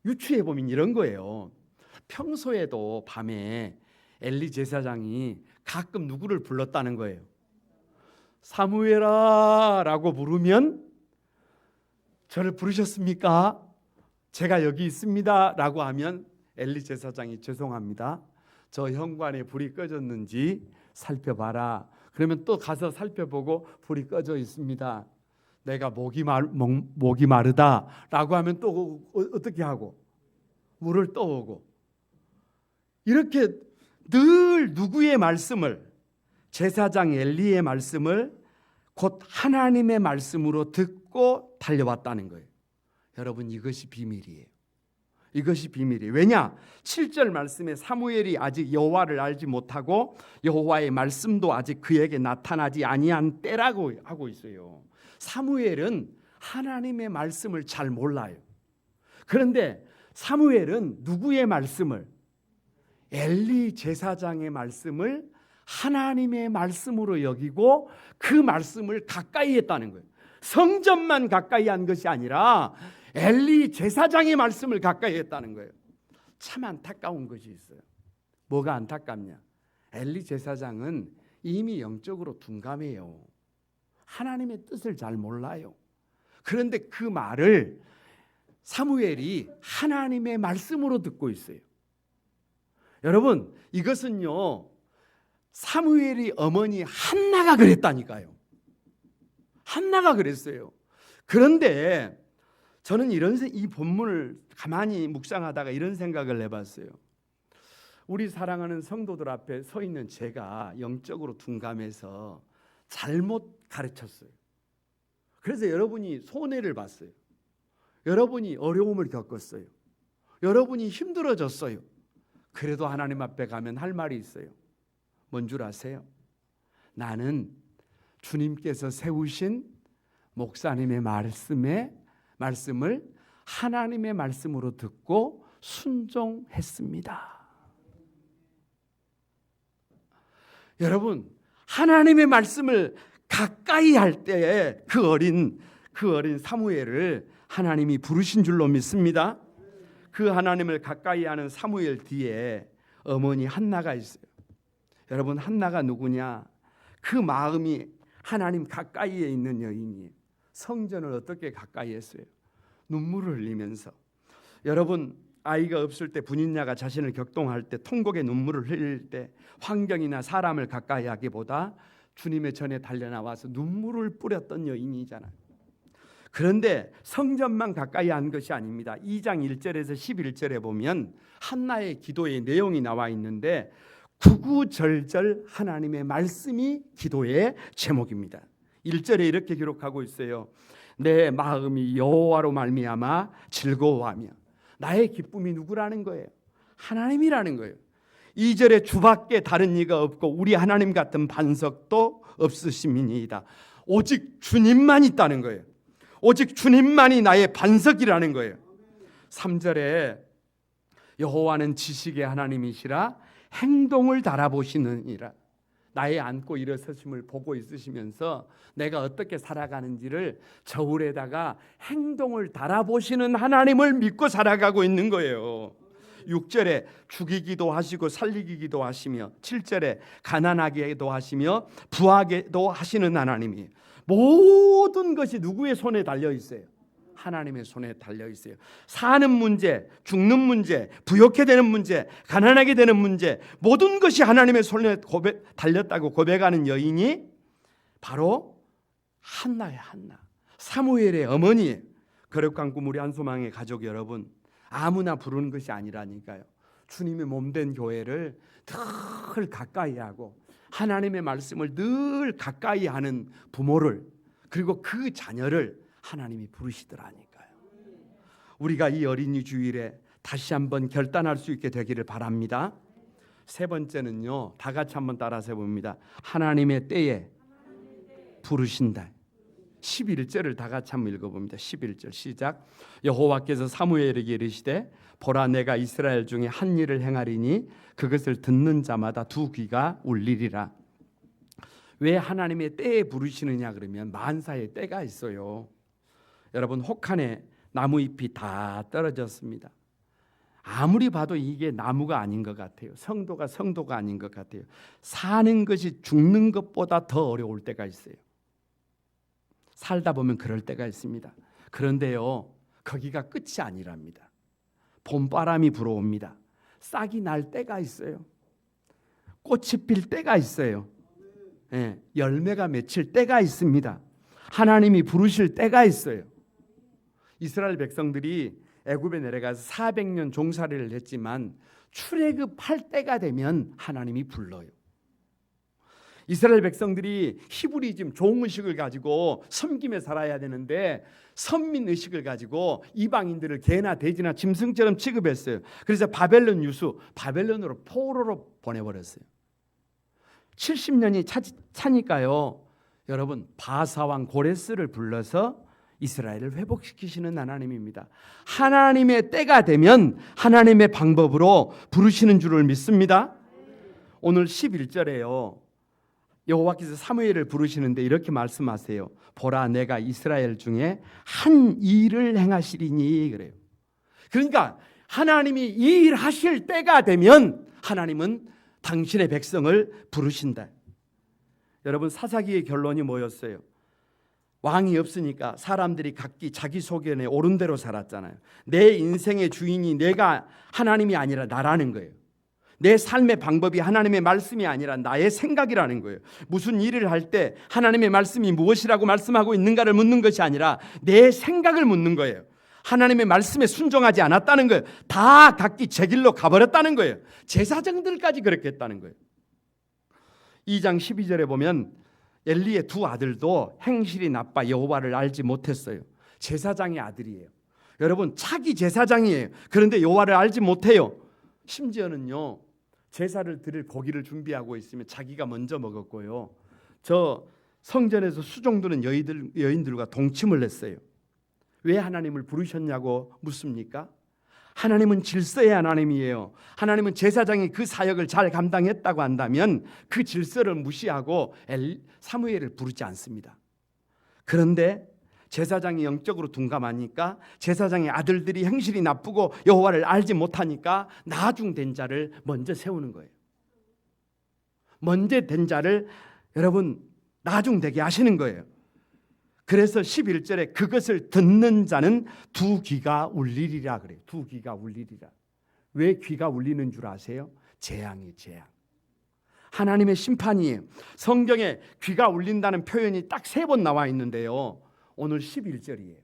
유추해 보면 이런 거예요. 평소에도 밤에 엘리 제사장이 가끔 누구를 불렀다는 거예요. 사무엘아 라고 부르면 저를 부르셨습니까? 제가 여기 있습니다 라고 하면 엘리 제사장이 죄송합니다, 저 현관에 불이 꺼졌는지 살펴봐라. 그러면 또 가서 살펴보고 불이 꺼져 있습니다, 내가 목이 마르다 라고 하면 또 어떻게 하고 물을 떠오고, 이렇게 늘 누구의 말씀을, 제사장 엘리의 말씀을 곧 하나님의 말씀으로 듣고 달려왔다는 거예요. 여러분, 이것이 비밀이에요. 이것이 비밀이에요. 왜냐? 7절 말씀에 사무엘이 아직 여호와를 알지 못하고 여호와의 말씀도 아직 그에게 나타나지 아니한 때라고 하고 있어요. 사무엘은 하나님의 말씀을 잘 몰라요. 그런데 사무엘은 누구의 말씀을? 엘리 제사장의 말씀을 하나님의 말씀으로 여기고 그 말씀을 가까이 했다는 거예요. 성전만 가까이 한 것이 아니라 엘리 제사장의 말씀을 가까이 했다는 거예요. 참 안타까운 것이 있어요. 뭐가 안타깝냐? 엘리 제사장은 이미 영적으로 둔감해요. 하나님의 뜻을 잘 몰라요. 그런데 그 말을 사무엘이 하나님의 말씀으로 듣고 있어요. 여러분, 이것은요, 사무엘이 어머니 한나가 그랬다니까요. 한나가 그랬어요. 그런데 저는 이 본문을 가만히 묵상하다가 이런 생각을 해봤어요. 우리 사랑하는 성도들 앞에 서 있는 제가 영적으로 둔감해서 잘못 가르쳤어요. 그래서 여러분이 손해를 봤어요. 여러분이 어려움을 겪었어요. 여러분이 힘들어졌어요. 그래도 하나님 앞에 가면 할 말이 있어요. 뭔 줄 아세요? 나는 주님께서 세우신 목사님의 말씀을 하나님의 말씀으로 듣고 순종했습니다. 여러분, 하나님의 말씀을 가까이 할 때에 그 어린 사무엘을 하나님이 부르신 줄로 믿습니다. 그 하나님을 가까이 하는 사무엘 뒤에 어머니 한나가 있어요. 여러분, 한나가 누구냐? 그 마음이 하나님 가까이에 있는 여인이에요. 성전을 어떻게 가까이 했어요? 눈물을 흘리면서. 여러분, 아이가 없을 때 분인자가 자신을 격동할 때 통곡의 눈물을 흘릴 때 환경이나 사람을 가까이 하기보다 주님의 전에 달려나와서 눈물을 뿌렸던 여인이잖아요. 그런데 성전만 가까이 한 것이 아닙니다. 2장 1절에서 11절에 보면 한나의 기도의 내용이 나와 있는데 구구절절 하나님의 말씀이 기도의 제목입니다. 1절에 이렇게 기록하고 있어요. 내 마음이 여호와로 말미암아 즐거워하며. 나의 기쁨이 누구라는 거예요? 하나님이라는 거예요. 2절에 주밖에 다른 이가 없고 우리 하나님 같은 반석도 없으심이니이다. 오직 주님만 있다는 거예요. 오직 주님만이 나의 반석이라는 거예요. 3절에 여호와는 지식의 하나님이시라 행동을 달아보시느니라. 나의 앉고 일어서심을 보고 있으시면서 내가 어떻게 살아가는지를 저울에다가 행동을 달아보시는 하나님을 믿고 살아가고 있는 거예요. 6절에 죽이기도 하시고 살리기도 하시며 7절에 가난하게도 하시며 부하게도 하시는 하나님이 모든 것이 누구의 손에 달려 있어요? 하나님의 손에 달려 있어요. 사는 문제, 죽는 문제, 부욕해 되는 문제, 가난하게 되는 문제, 모든 것이 하나님의 손에 달렸다고 고백하는 여인이 바로 한나예요. 한나, 사무엘의 어머니예요. 거룩한 꿈 우리 한소망의 가족 여러분, 아무나 부르는 것이 아니라니까요. 주님의 몸된 교회를 늘 가까이 하고 하나님의 말씀을 늘 가까이 하는 부모를, 그리고 그 자녀를 하나님이 부르시더라니까요. 우리가 이 어린이 주일에 다시 한번 결단할 수 있게 되기를 바랍니다. 세 번째는요, 다 같이 한번 따라서 해봅니다. 하나님의 때에 부르신다. 11절을 다 같이 한번 읽어봅니다. 11절 시작. 여호와께서 사무엘에게 이르시되 보라 내가 이스라엘 중에 한 일을 행하리니 그것을 듣는 자마다 두 귀가 울리리라. 왜 하나님의 때에 부르시느냐 그러면 만사의 때가 있어요. 여러분, 혹한에 나무잎이 다 떨어졌습니다. 아무리 봐도 이게 나무가 아닌 것 같아요. 성도가 아닌 것 같아요. 사는 것이 죽는 것보다 더 어려울 때가 있어요. 살다 보면 그럴 때가 있습니다. 그런데요, 거기가 끝이 아니랍니다. 봄바람이 불어옵니다. 싹이 날 때가 있어요. 꽃이 필 때가 있어요. 열매가 맺힐 때가 있습니다. 하나님이 부르실 때가 있어요. 이스라엘 백성들이 애굽에 내려가서 400년 종살이를 했지만 출애굽할 때가 되면 하나님이 불러요. 이스라엘 백성들이 히브리즘 종의식을 가지고 섬김에 살아야 되는데 선민 의식을 가지고 이방인들을 개나 돼지나 짐승처럼 취급했어요. 그래서 바벨론 유수, 바벨론으로 포로로 보내버렸어요. 70년이 차니까요, 여러분, 바사왕 고레스를 불러서 이스라엘을 회복시키시는 하나님입니다. 하나님의 때가 되면 하나님의 방법으로 부르시는 줄을 믿습니다. 오늘 11절에요, 여호와께서 사무엘을 부르시는데 이렇게 말씀하세요. 보라 내가 이스라엘 중에 한 일을 행하시리니 그래요. 그러니까 하나님이 이 일 하실 때가 되면 하나님은 당신의 백성을 부르신다. 여러분, 사사기의 결론이 뭐였어요? 왕이 없으니까 사람들이 각기 자기 소견에 옳은 대로 살았잖아요. 내 인생의 주인이 내가 하나님이 아니라 나라는 거예요. 내 삶의 방법이 하나님의 말씀이 아니라 나의 생각이라는 거예요. 무슨 일을 할 때 하나님의 말씀이 무엇이라고 말씀하고 있는가를 묻는 것이 아니라 내 생각을 묻는 거예요. 하나님의 말씀에 순종하지 않았다는 거예요. 다 각기 제 길로 가버렸다는 거예요. 제사장들까지 그렇게 했다는 거예요. 2장 12절에 보면 엘리의 두 아들도 행실이 나빠 여호와를 알지 못했어요. 제사장의 아들이에요. 여러분, 차기 제사장이에요. 그런데 여호와를 알지 못해요. 심지어는요, 제사를 드릴 고기를 준비하고 있으면 자기가 먼저 먹었고요, 저 성전에서 수종드는 여인들과 동침을 했어요. 왜 하나님을 부르셨냐고 묻습니까? 하나님은 질서의 하나님이에요. 하나님은 제사장이 그 사역을 잘 감당했다고 한다면 그 질서를 무시하고 사무엘을 부르지 않습니다. 그런데 제사장이 영적으로 둔감하니까, 제사장의 아들들이 행실이 나쁘고 여호와를 알지 못하니까 나중된 자를 먼저 세우는 거예요. 먼저 된 자를 여러분 나중되게 하시는 거예요. 그래서 11절에 그것을 듣는 자는 두 귀가 울리리라 그래요. 두 귀가 울리리라. 왜 귀가 울리는 줄 아세요? 재앙이에요. 재앙. 하나님의 심판이에요. 성경에 귀가 울린다는 표현이 딱 3번 나와 있는데요, 오늘 11절이에요.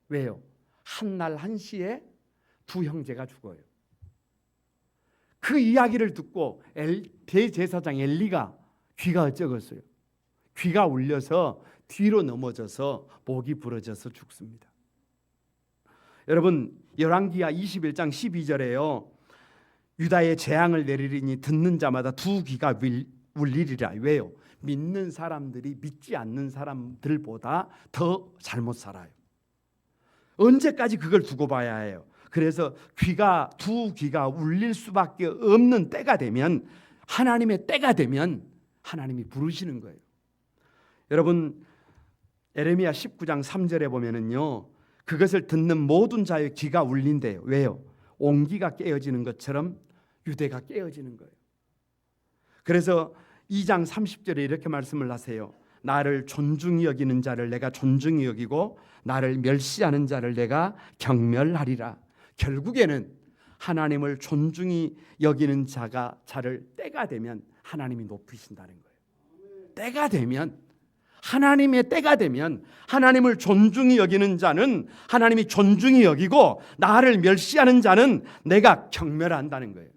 왜요? 한 날 한시에 두 형제가 죽어요. 그 이야기를 듣고 대제사장 엘리가 귀가 어쩌겠어요? 귀가 울려서 뒤로 넘어져서 목이 부러져서 죽습니다. 여러분, 열왕기하 21장 12절에요. 유다에 재앙을 내리리니 듣는 자마다 두 귀가 울리리라. 왜요? 믿는 사람들이 믿지 않는 사람들보다 더 잘못 살아요. 언제까지 그걸 두고 봐야 해요? 그래서 두 귀가 울릴 수밖에 없는 때가 되면, 하나님의 때가 되면 하나님이 부르시는 거예요. 여러분, 에레미야 19장 3절에 보면은요, 그것을 듣는 모든 자의 귀가 울린대요. 왜요? 옹기가 깨어지는 것처럼 유대가 깨어지는 거예요. 그래서 2장 30절에 이렇게 말씀을 하세요. 나를 존중히 여기는 자를 내가 존중히 여기고 나를 멸시하는 자를 내가 경멸하리라. 결국에는 하나님을 존중히 여기는 자를 때가 되면 하나님이 높이신다는 거예요. 때가 되면, 하나님의 때가 되면 하나님을 존중히 여기는 자는 하나님이 존중히 여기고 나를 멸시하는 자는 내가 경멸한다는 거예요.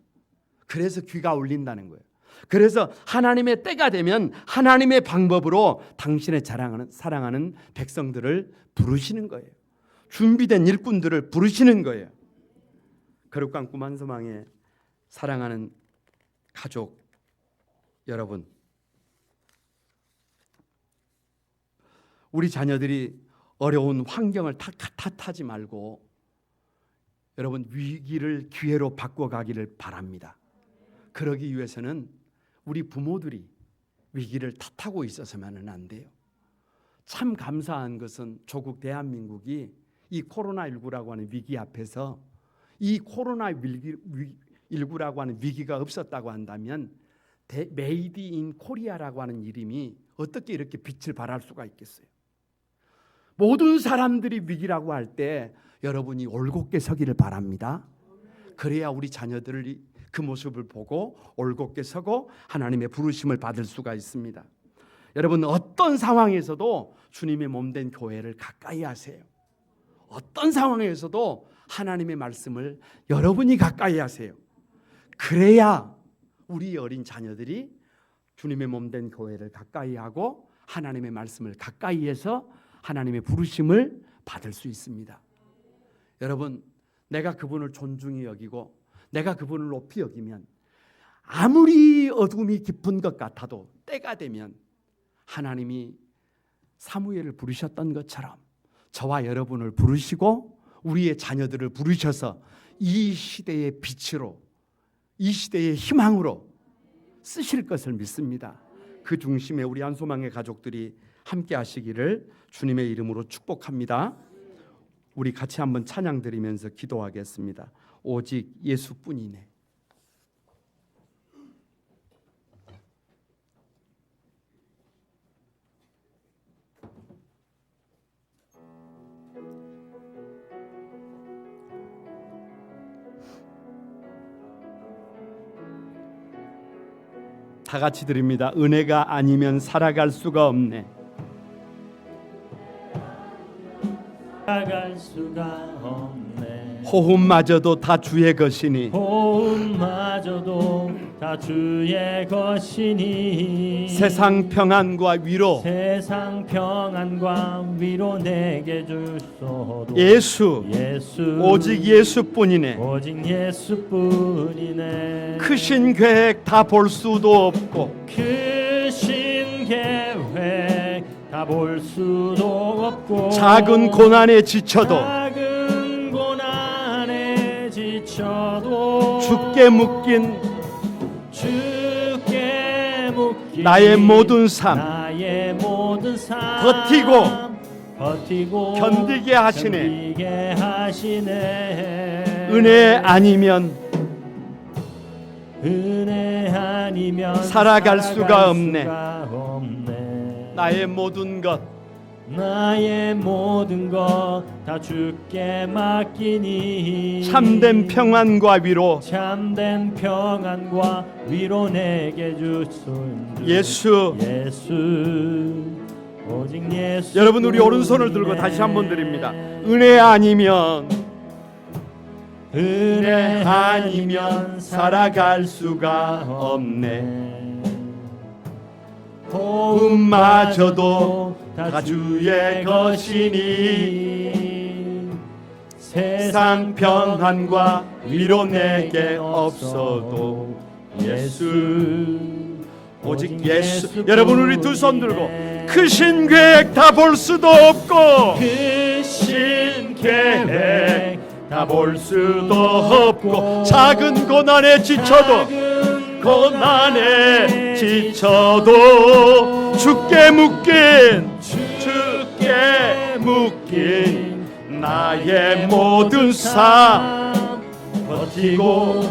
그래서 귀가 울린다는 거예요. 그래서 하나님의 때가 되면 하나님의 방법으로 당신의 사랑하는 백성들을 부르시는 거예요. 준비된 일꾼들을 부르시는 거예요. 거룩한 꿈 한 소망에 사랑하는 가족 여러분, 우리 자녀들이 어려운 환경을 탓하지 말고 여러분, 위기를 기회로 바꿔가기를 바랍니다. 그러기 위해서는 우리 부모들이 위기를 탓하고 있어서만은 안 돼요. 참 감사한 것은 조국 대한민국이 이 코로나19라고 하는 위기 앞에서, 이 코로나19라고 하는 위기가 없었다고 한다면 메이드 인 코리아라고 하는 이름이 어떻게 이렇게 빛을 발할 수가 있겠어요? 모든 사람들이 위기라고 할 때 여러분이 올곧게 서기를 바랍니다. 그래야 우리 자녀들이 그 모습을 보고 올곧게 서고 하나님의 부르심을 받을 수가 있습니다. 여러분, 어떤 상황에서도 주님의 몸된 교회를 가까이 하세요. 어떤 상황에서도 하나님의 말씀을 여러분이 가까이 하세요. 그래야 우리 어린 자녀들이 주님의 몸된 교회를 가까이 하고 하나님의 말씀을 가까이 해서 하나님의 부르심을 받을 수 있습니다. 여러분, 내가 그분을 존중히 여기고 내가 그분을 높이 여기면 아무리 어둠이 깊은 것 같아도 때가 되면 하나님이 사무엘을 부르셨던 것처럼 저와 여러분을 부르시고 우리의 자녀들을 부르셔서 이 시대의 빛으로, 이 시대의 희망으로 쓰실 것을 믿습니다. 그 중심에 우리 한소망의 가족들이 함께 하시기를 주님의 이름으로 축복합니다. 우리 같이 한번 찬양 드리면서 기도하겠습니다. 오직 예수뿐이네. 다 같이 드립니다. 은혜가 아니면 살아갈 수가 없네. 살아갈 수가 없네. 호흡마저도 다 주의 것이니 호흡마저도 다 주의 것이니 세상 평안과 위로 세상 평안과 위로 내게 주소도 예수 오직 예수뿐이네. 오직 예수뿐이네. 크신 계획 다 볼 수도 없고 크신 계획 다 볼 수도 없고 작은 고난에 지쳐도 작은 고난에 지쳐도 주께 묶인 나의 모든 삶 버티고 견디게 하시네. 은혜 아니면 살아갈 수가 없네. 나의 모든 것 다 주께 맡기니 참된 평안과 위로 내게 주소서. 예수 오직 예수. 여러분, 우리 오른손을 들고 다시 한번 드립니다. 은혜 아니면 은혜 아니면 살아갈 수가 없네. 도움마저도 다 주의 것이니 세상 평안과 위로 내게 없어도 예수, 오직 예수. 여러분, 우리 두 손 들고 크신 계획 다 볼 수도 없고, 크신 계획 다 볼 수도 없고, 작은 고난에 지쳐도, 고난에 지쳐도 주께 묶인 나의 모든 삶 버티고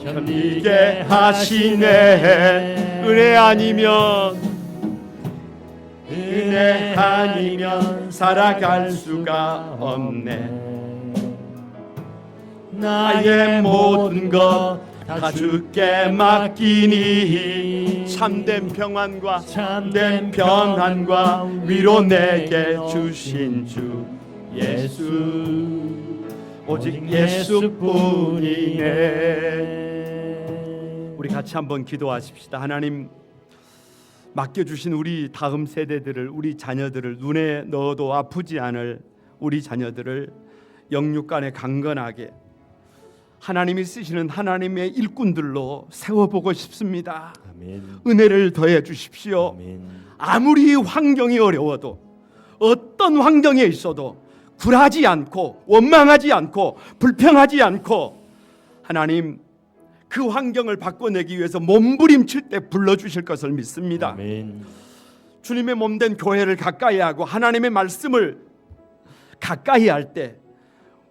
견디게 하시네. 은혜 아니면 살아갈 수가 없네. 나의 모든 것 다 주께 맡기니 참된 평안과 위로 내게 주신 주 예수, 오직 예수뿐이네. 우리 같이 한번 기도하십시다. 하나님, 맡겨주신 우리 다음 세대들을, 우리 자녀들을, 눈에 넣어도 아프지 않을 우리 자녀들을 영육간에 강건하게 하나님이 쓰시는 하나님의 일꾼들로 세워보고 싶습니다. 아멘. 은혜를 더해 주십시오. 아멘. 아무리 환경이 어려워도, 어떤 환경에 있어도 굴하지 않고, 원망하지 않고, 불평하지 않고, 하나님 그 환경을 바꿔내기 위해서 몸부림칠 때 불러주실 것을 믿습니다. 아멘. 주님의 몸된 교회를 가까이 하고 하나님의 말씀을 가까이 할 때,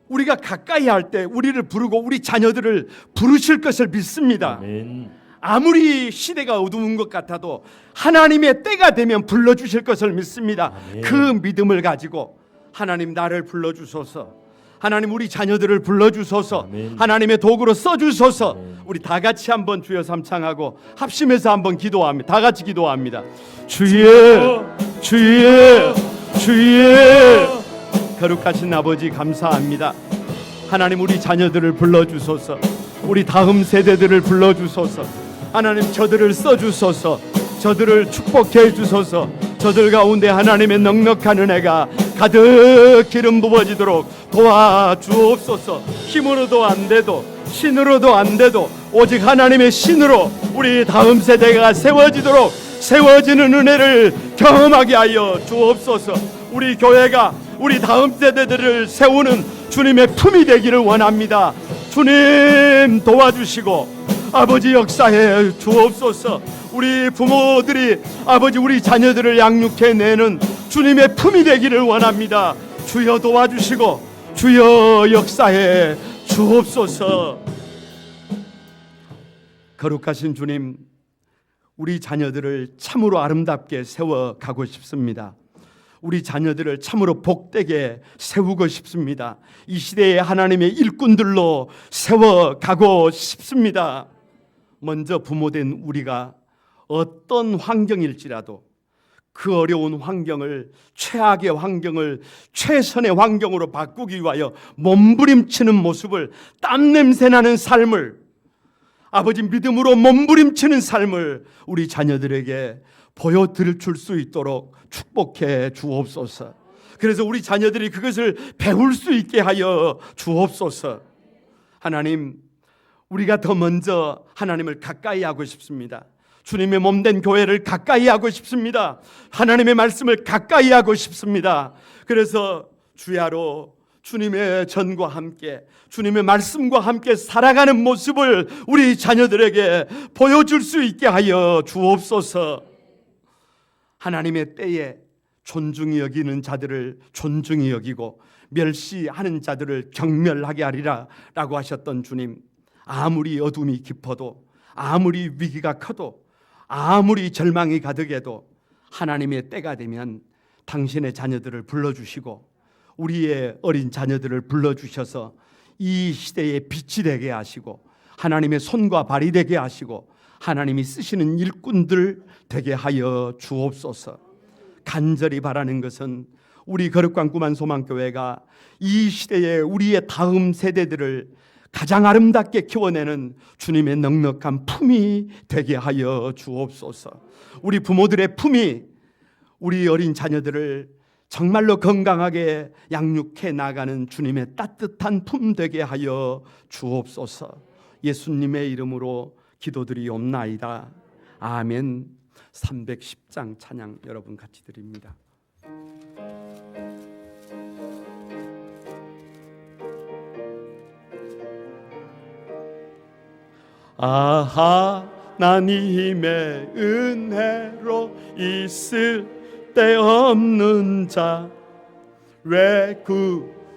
우리가 가까이 할 때 우리를 부르고 우리 자녀들을 부르실 것을 믿습니다. 아멘. 아무리 시대가 어두운 것 같아도 하나님의 때가 되면 불러주실 것을 믿습니다. 아멘. 그 믿음을 가지고 하나님, 나를 불러주소서, 하나님 우리 자녀들을 불러주소서, 아멘. 하나님의 도구로 써주소서. 아멘. 우리 다 같이 한번 주여 삼창하고 합심해서 한번 기도합니다. 다 같이 기도합니다. 주여, 주여, 주여. 거룩하신 아버지, 감사합니다. 하나님, 우리 자녀들을 불러주소서, 우리 다음 세대들을 불러주소서. 하나님, 저들을 써주소서, 저들을 축복해 주소서. 저들 가운데 하나님의 넉넉한 은혜가 가득 기름 부어지도록 도와주옵소서. 힘으로도 안 돼도, 신으로도 안 돼도 오직 하나님의 신으로 우리 다음 세대가 세워지도록, 세워지는 은혜를 경험하게 하여 주옵소서. 우리 교회가 우리 다음 세대들을 세우는 주님의 품이 되기를 원합니다. 주님 도와주시고 아버지 역사해 주옵소서. 우리 부모들이 아버지 우리 자녀들을 양육해내는 주님의 품이 되기를 원합니다. 주여 도와주시고 주여 역사해 주옵소서. 거룩하신 주님, 우리 자녀들을 참으로 아름답게 세워가고 싶습니다. 우리 자녀들을 참으로 복되게 세우고 싶습니다. 이 시대에 하나님의 일꾼들로 세워가고 싶습니다. 먼저 부모된 우리가 어떤 환경일지라도 그 어려운 환경을, 최악의 환경을 최선의 환경으로 바꾸기 위하여 몸부림치는 모습을, 땀냄새 나는 삶을, 아버지 믿음으로 몸부림치는 삶을 우리 자녀들에게 보여드릴 수 있도록 축복해 주옵소서. 그래서 우리 자녀들이 그것을 배울 수 있게 하여 주옵소서. 하나님, 우리가 더 먼저 하나님을 가까이 하고 싶습니다. 주님의 몸된 교회를 가까이 하고 싶습니다. 하나님의 말씀을 가까이 하고 싶습니다. 그래서 주야로 주님의 전과 함께, 주님의 말씀과 함께 살아가는 모습을 우리 자녀들에게 보여줄 수 있게 하여 주옵소서. 하나님의 때에 존중히 여기는 자들을 존중히 여기고 멸시하는 자들을 경멸하게 하리라 라고 하셨던 주님, 아무리 어둠이 깊어도, 아무리 위기가 커도, 아무리 절망이 가득해도 하나님의 때가 되면 당신의 자녀들을 불러주시고 우리의 어린 자녀들을 불러주셔서 이 시대에 빛이 되게 하시고 하나님의 손과 발이 되게 하시고 하나님이 쓰시는 일꾼들 되게 하여 주옵소서. 간절히 바라는 것은 우리 거룩한 구만 소망교회가 이 시대에 우리의 다음 세대들을 가장 아름답게 키워내는 주님의 넉넉한 품이 되게 하여 주옵소서. 우리 부모들의 품이 우리 어린 자녀들을 정말로 건강하게 양육해 나가는 주님의 따뜻한 품 되게 하여 주옵소서. 예수님의 이름으로 기도드리옵나이다. 아멘. 310장 찬양 여러분 같이 드립니다. 하나님의 은혜로 있을 때 없는 자 왜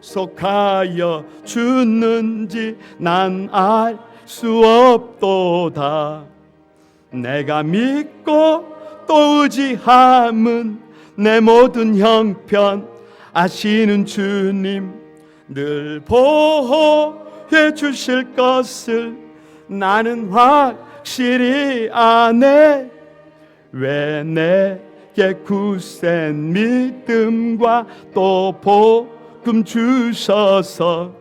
구속하여 주는지 난 알 수 없도다. 내가 믿고 또 의지함은 내 모든 형편 아시는 주님 늘 보호해 주실 것을 나는 확실히 아네. 왜 내게 굳센 믿음과 또 복음 주셔서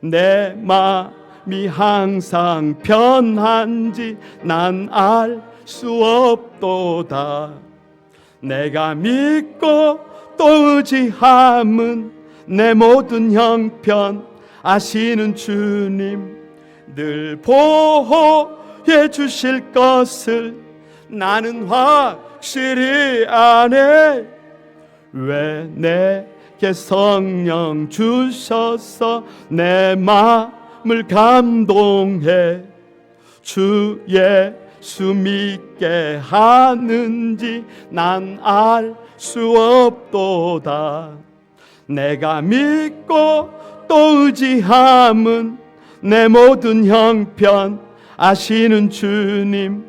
내 마음이 항상 편한지 난 알 수 없도다. 내가 믿고 또 의지함은 내 모든 형편 아시는 주님 늘 보호해 주실 것을 나는 확실히 아네. 왜 내게 성령 주셔서 내 마음을 감동해 주 예수 믿게 하는지 난 알 수 없도다. 내가 믿고 또 의지함은 내 모든 형편 아시는 주님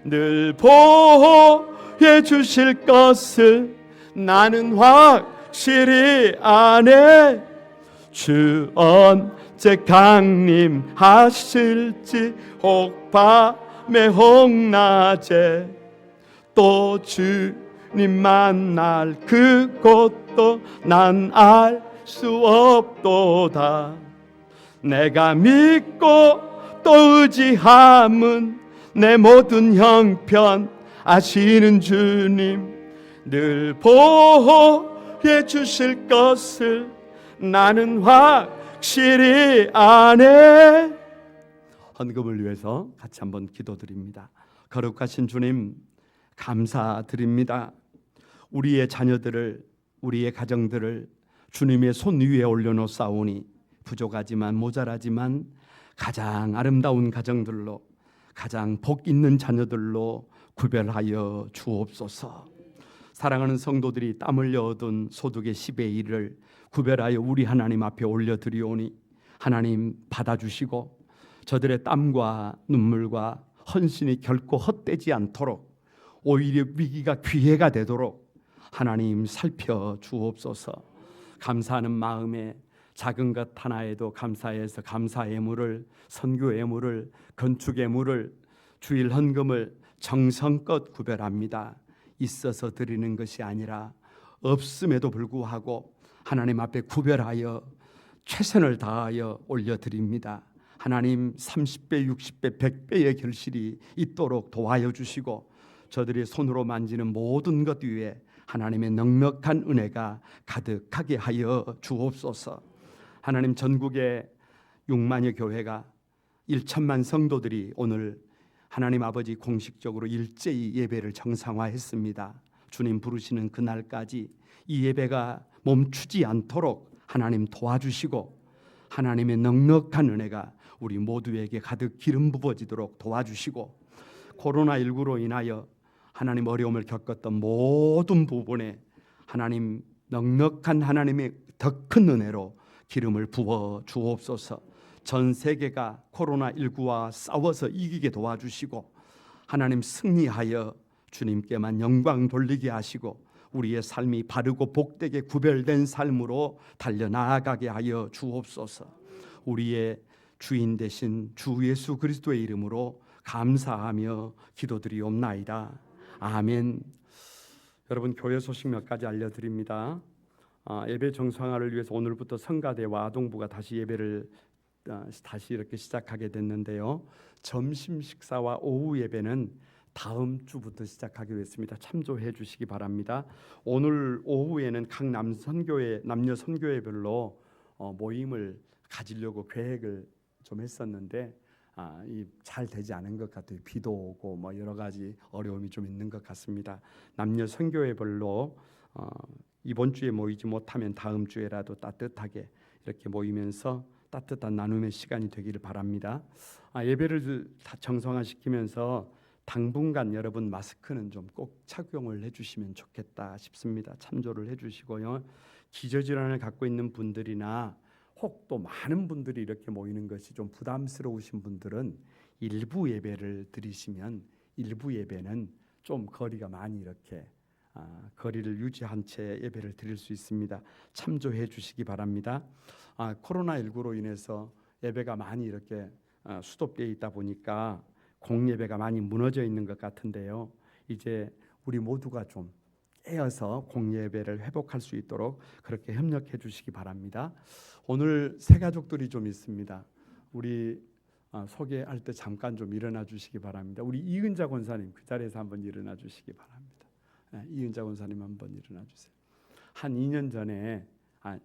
늘 보호해 주실 것을 나는 확실히 아네. 주 언제 강림하실지 혹 밤에 혹 낮에 또 주님 만날 그곳도 난 알 수 없도다. 내가 믿고 또 의지함은 내 모든 형편 아시는 주님 늘 보호해 주실 것을 나는 확실히 아네. 헌금을 위해서 같이 한번 기도드립니다. 거룩하신 주님 감사드립니다. 우리의 자녀들을 우리의 가정들을 주님의 손 위에 올려놓사오니 부족하지만 모자라지만 가장 아름다운 가정들로 가장 복 있는 자녀들로 구별하여 주옵소서. 사랑하는 성도들이 땀 흘려 얻은 소득의 10의 1을 구별하여 우리 하나님 앞에 올려드리오니 하나님 받아주시고 저들의 땀과 눈물과 헌신이 결코 헛되지 않도록 오히려 위기가 기회가 되도록 하나님 살펴 주옵소서. 감사하는 마음에 작은 것 하나에도 감사해서 감사 예물을, 선교 예물을, 건축 예물을, 주일 헌금을 정성껏 구별합니다. 있어서 드리는 것이 아니라 없음에도 불구하고 하나님 앞에 구별하여 최선을 다하여 올려드립니다. 하나님 30배, 60배, 100배의 결실이 있도록 도와여 주시고 저들이 손으로 만지는 모든 것 위에 하나님의 넉넉한 은혜가 가득하게 하여 주옵소서. 하나님 전국에 6만여 교회가 1천만 성도들이 오늘 하나님 아버지 공식적으로 일제히 예배를 정상화했습니다. 주님 부르시는 그날까지 이 예배가 멈추지 않도록 하나님 도와주시고 하나님의 넉넉한 은혜가 우리 모두에게 가득 기름 부어지도록 도와주시고 코로나19로 인하여 하나님 어려움을 겪었던 모든 부분에 하나님 넉넉한 하나님의 더 큰 은혜로 기름을 부어 주옵소서. 전 세계가 코로나19와 싸워서 이기게 도와주시고 하나님 승리하여 주님께만 영광 돌리게 하시고 우리의 삶이 바르고 복되게 구별된 삶으로 달려나가게 하여 주옵소서. 우리의 주인 되신 주 예수 그리스도의 이름으로 감사하며 기도드리옵나이다. 아멘. 여러분 교회 소식 몇 가지 알려드립니다. 예배 정상화를 위해서 오늘부터 성가대와 아동부가 다시 예배를 다시 이렇게 시작하게 됐는데요. 점심 식사와 오후 예배는 다음 주부터 시작하기로 했습니다. 참조해 주시기 바랍니다. 오늘 오후에는 각 남녀 선교회별로 모임을 가지려고 계획을 좀 했었는데 잘 되지 않은 것 같아요. 비도 오고 뭐 여러 가지 어려움이 좀 있는 것 같습니다. 남녀 선교회별로 이번 주에 모이지 못하면 다음 주에라도 따뜻하게 이렇게 모이면서 따뜻한 나눔의 시간이 되기를 바랍니다. 예배를 다 정상화시키면서 당분간 여러분 마스크는 좀 꼭 착용을 해주시면 좋겠다 싶습니다. 참조를 해주시고요. 기저질환을 갖고 있는 분들이나 혹 또 많은 분들이 이렇게 모이는 것이 좀 부담스러우신 분들은 일부 예배를 드리시면 일부 예배는 좀 거리가 많이 이렇게 거리를 유지한 채 예배를 드릴 수 있습니다. 참조해 주시기 바랍니다. 코로나19로 인해서 예배가 많이 이렇게 수도되어 있다 보니까 공예배가 많이 무너져 있는 것 같은데요. 이제 우리 모두가 좀 깨어서 공예배를 회복할 수 있도록 그렇게 협력해 주시기 바랍니다. 오늘 새 가족들이 좀 있습니다. 우리 소개할 때 잠깐 좀 일어나 주시기 바랍니다. 우리 이은자 권사님 그 자리에서 한번 일어나 주시기 바랍니다. 이은자 권사님 한번 일어나 주세요. 한 2년 전에 한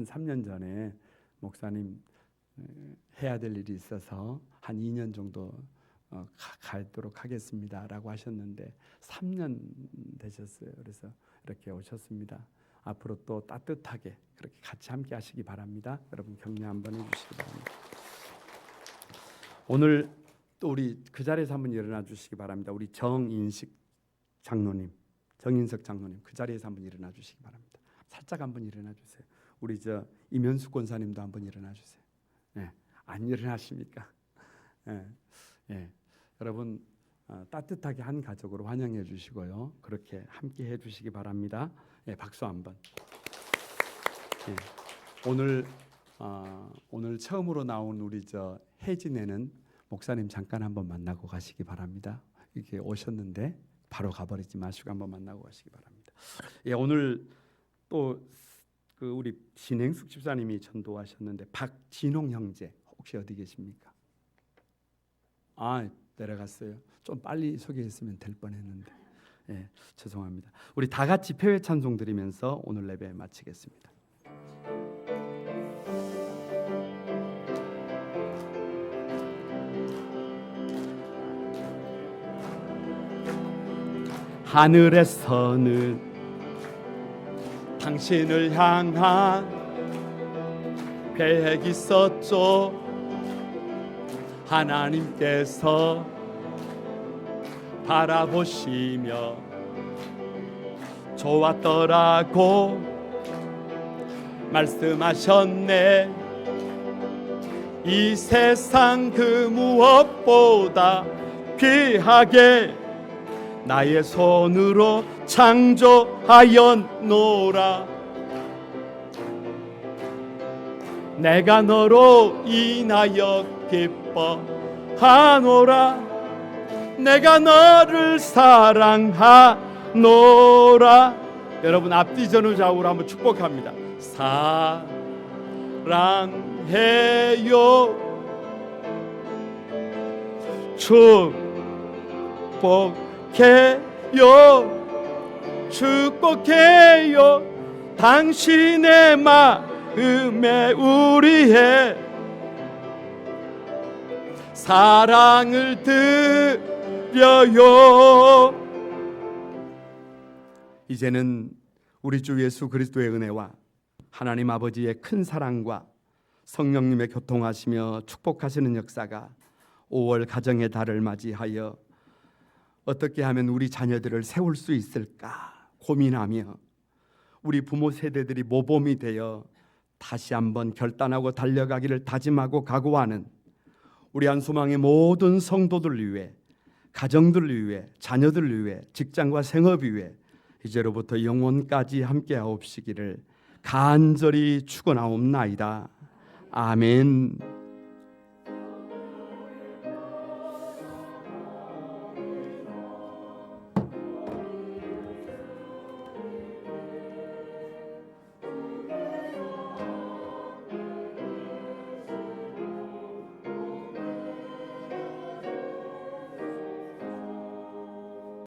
3년 전에 목사님 해야 될 일이 있어서 한 2년 정도 가도록 하겠습니다라고 하셨는데 3년 되셨어요. 그래서 이렇게 오셨습니다. 앞으로 또 따뜻하게 그렇게 같이 함께 하시기 바랍니다. 여러분 격려 한번 해주시기 바랍니다. 오늘 또 우리 그 자리에서 한번 일어나 주시기 바랍니다. 우리 정인석 장로님 그 자리에서 한번 일어나 주시기 바랍니다. 살짝 한번 일어나 주세요. 우리 이면수 권사님도 한번 일어나 주세요. 안 일어나십니까? 여러분 따뜻하게 한 가족으로 환영해 주시고요. 그렇게 함께 해 주시기 바랍니다. 박수 한번. 오늘 처음으로 나온 우리 혜진애는 목사님 잠깐 한번 만나고 가시기 바랍니다. 이렇게 오셨는데 바로 가버리지 마시고 한번 만나고 가시기 바랍니다. 오늘 또 우리 진행숙 집사님이 전도하셨는데 박진홍 형제 혹시 어디 계십니까? 내려갔어요. 좀 빨리 소개했으면 될 뻔했는데 죄송합니다. 우리 다 같이 폐회 찬송 드리면서 오늘 예배 마치겠습니다. 하늘에서는 당신을 향한 계획이 있었죠. 하나님께서 바라보시며 좋았더라고 말씀하셨네. 이 세상 그 무엇보다 귀하게 나의 손으로 창조하였노라. 내가 너로 인하여 기뻐하노라. 내가 너를 사랑하노라. 여러분 앞뒤 전후 좌우로 한번 축복합니다. 사랑해요. 축복해요. 당신의 마음에 우리의 사랑을 드려요. 이제는 우리 주 예수 그리스도의 은혜와 하나님 아버지의 큰 사랑과 성령님의 교통하시며 축복하시는 역사가 5월 가정의 달을 맞이하여 어떻게 하면 우리 자녀들을 세울 수 있을까 고민하며 우리 부모 세대들이 모범이 되어 다시 한번 결단하고 달려가기를 다짐하고 각오하는 우리 한소망의 모든 성도들 위해, 가정들 위해, 자녀들 위해, 직장과 생업 위해 이제로부터 영원까지 함께하옵시기를 간절히 축원하옵나이다. 아멘.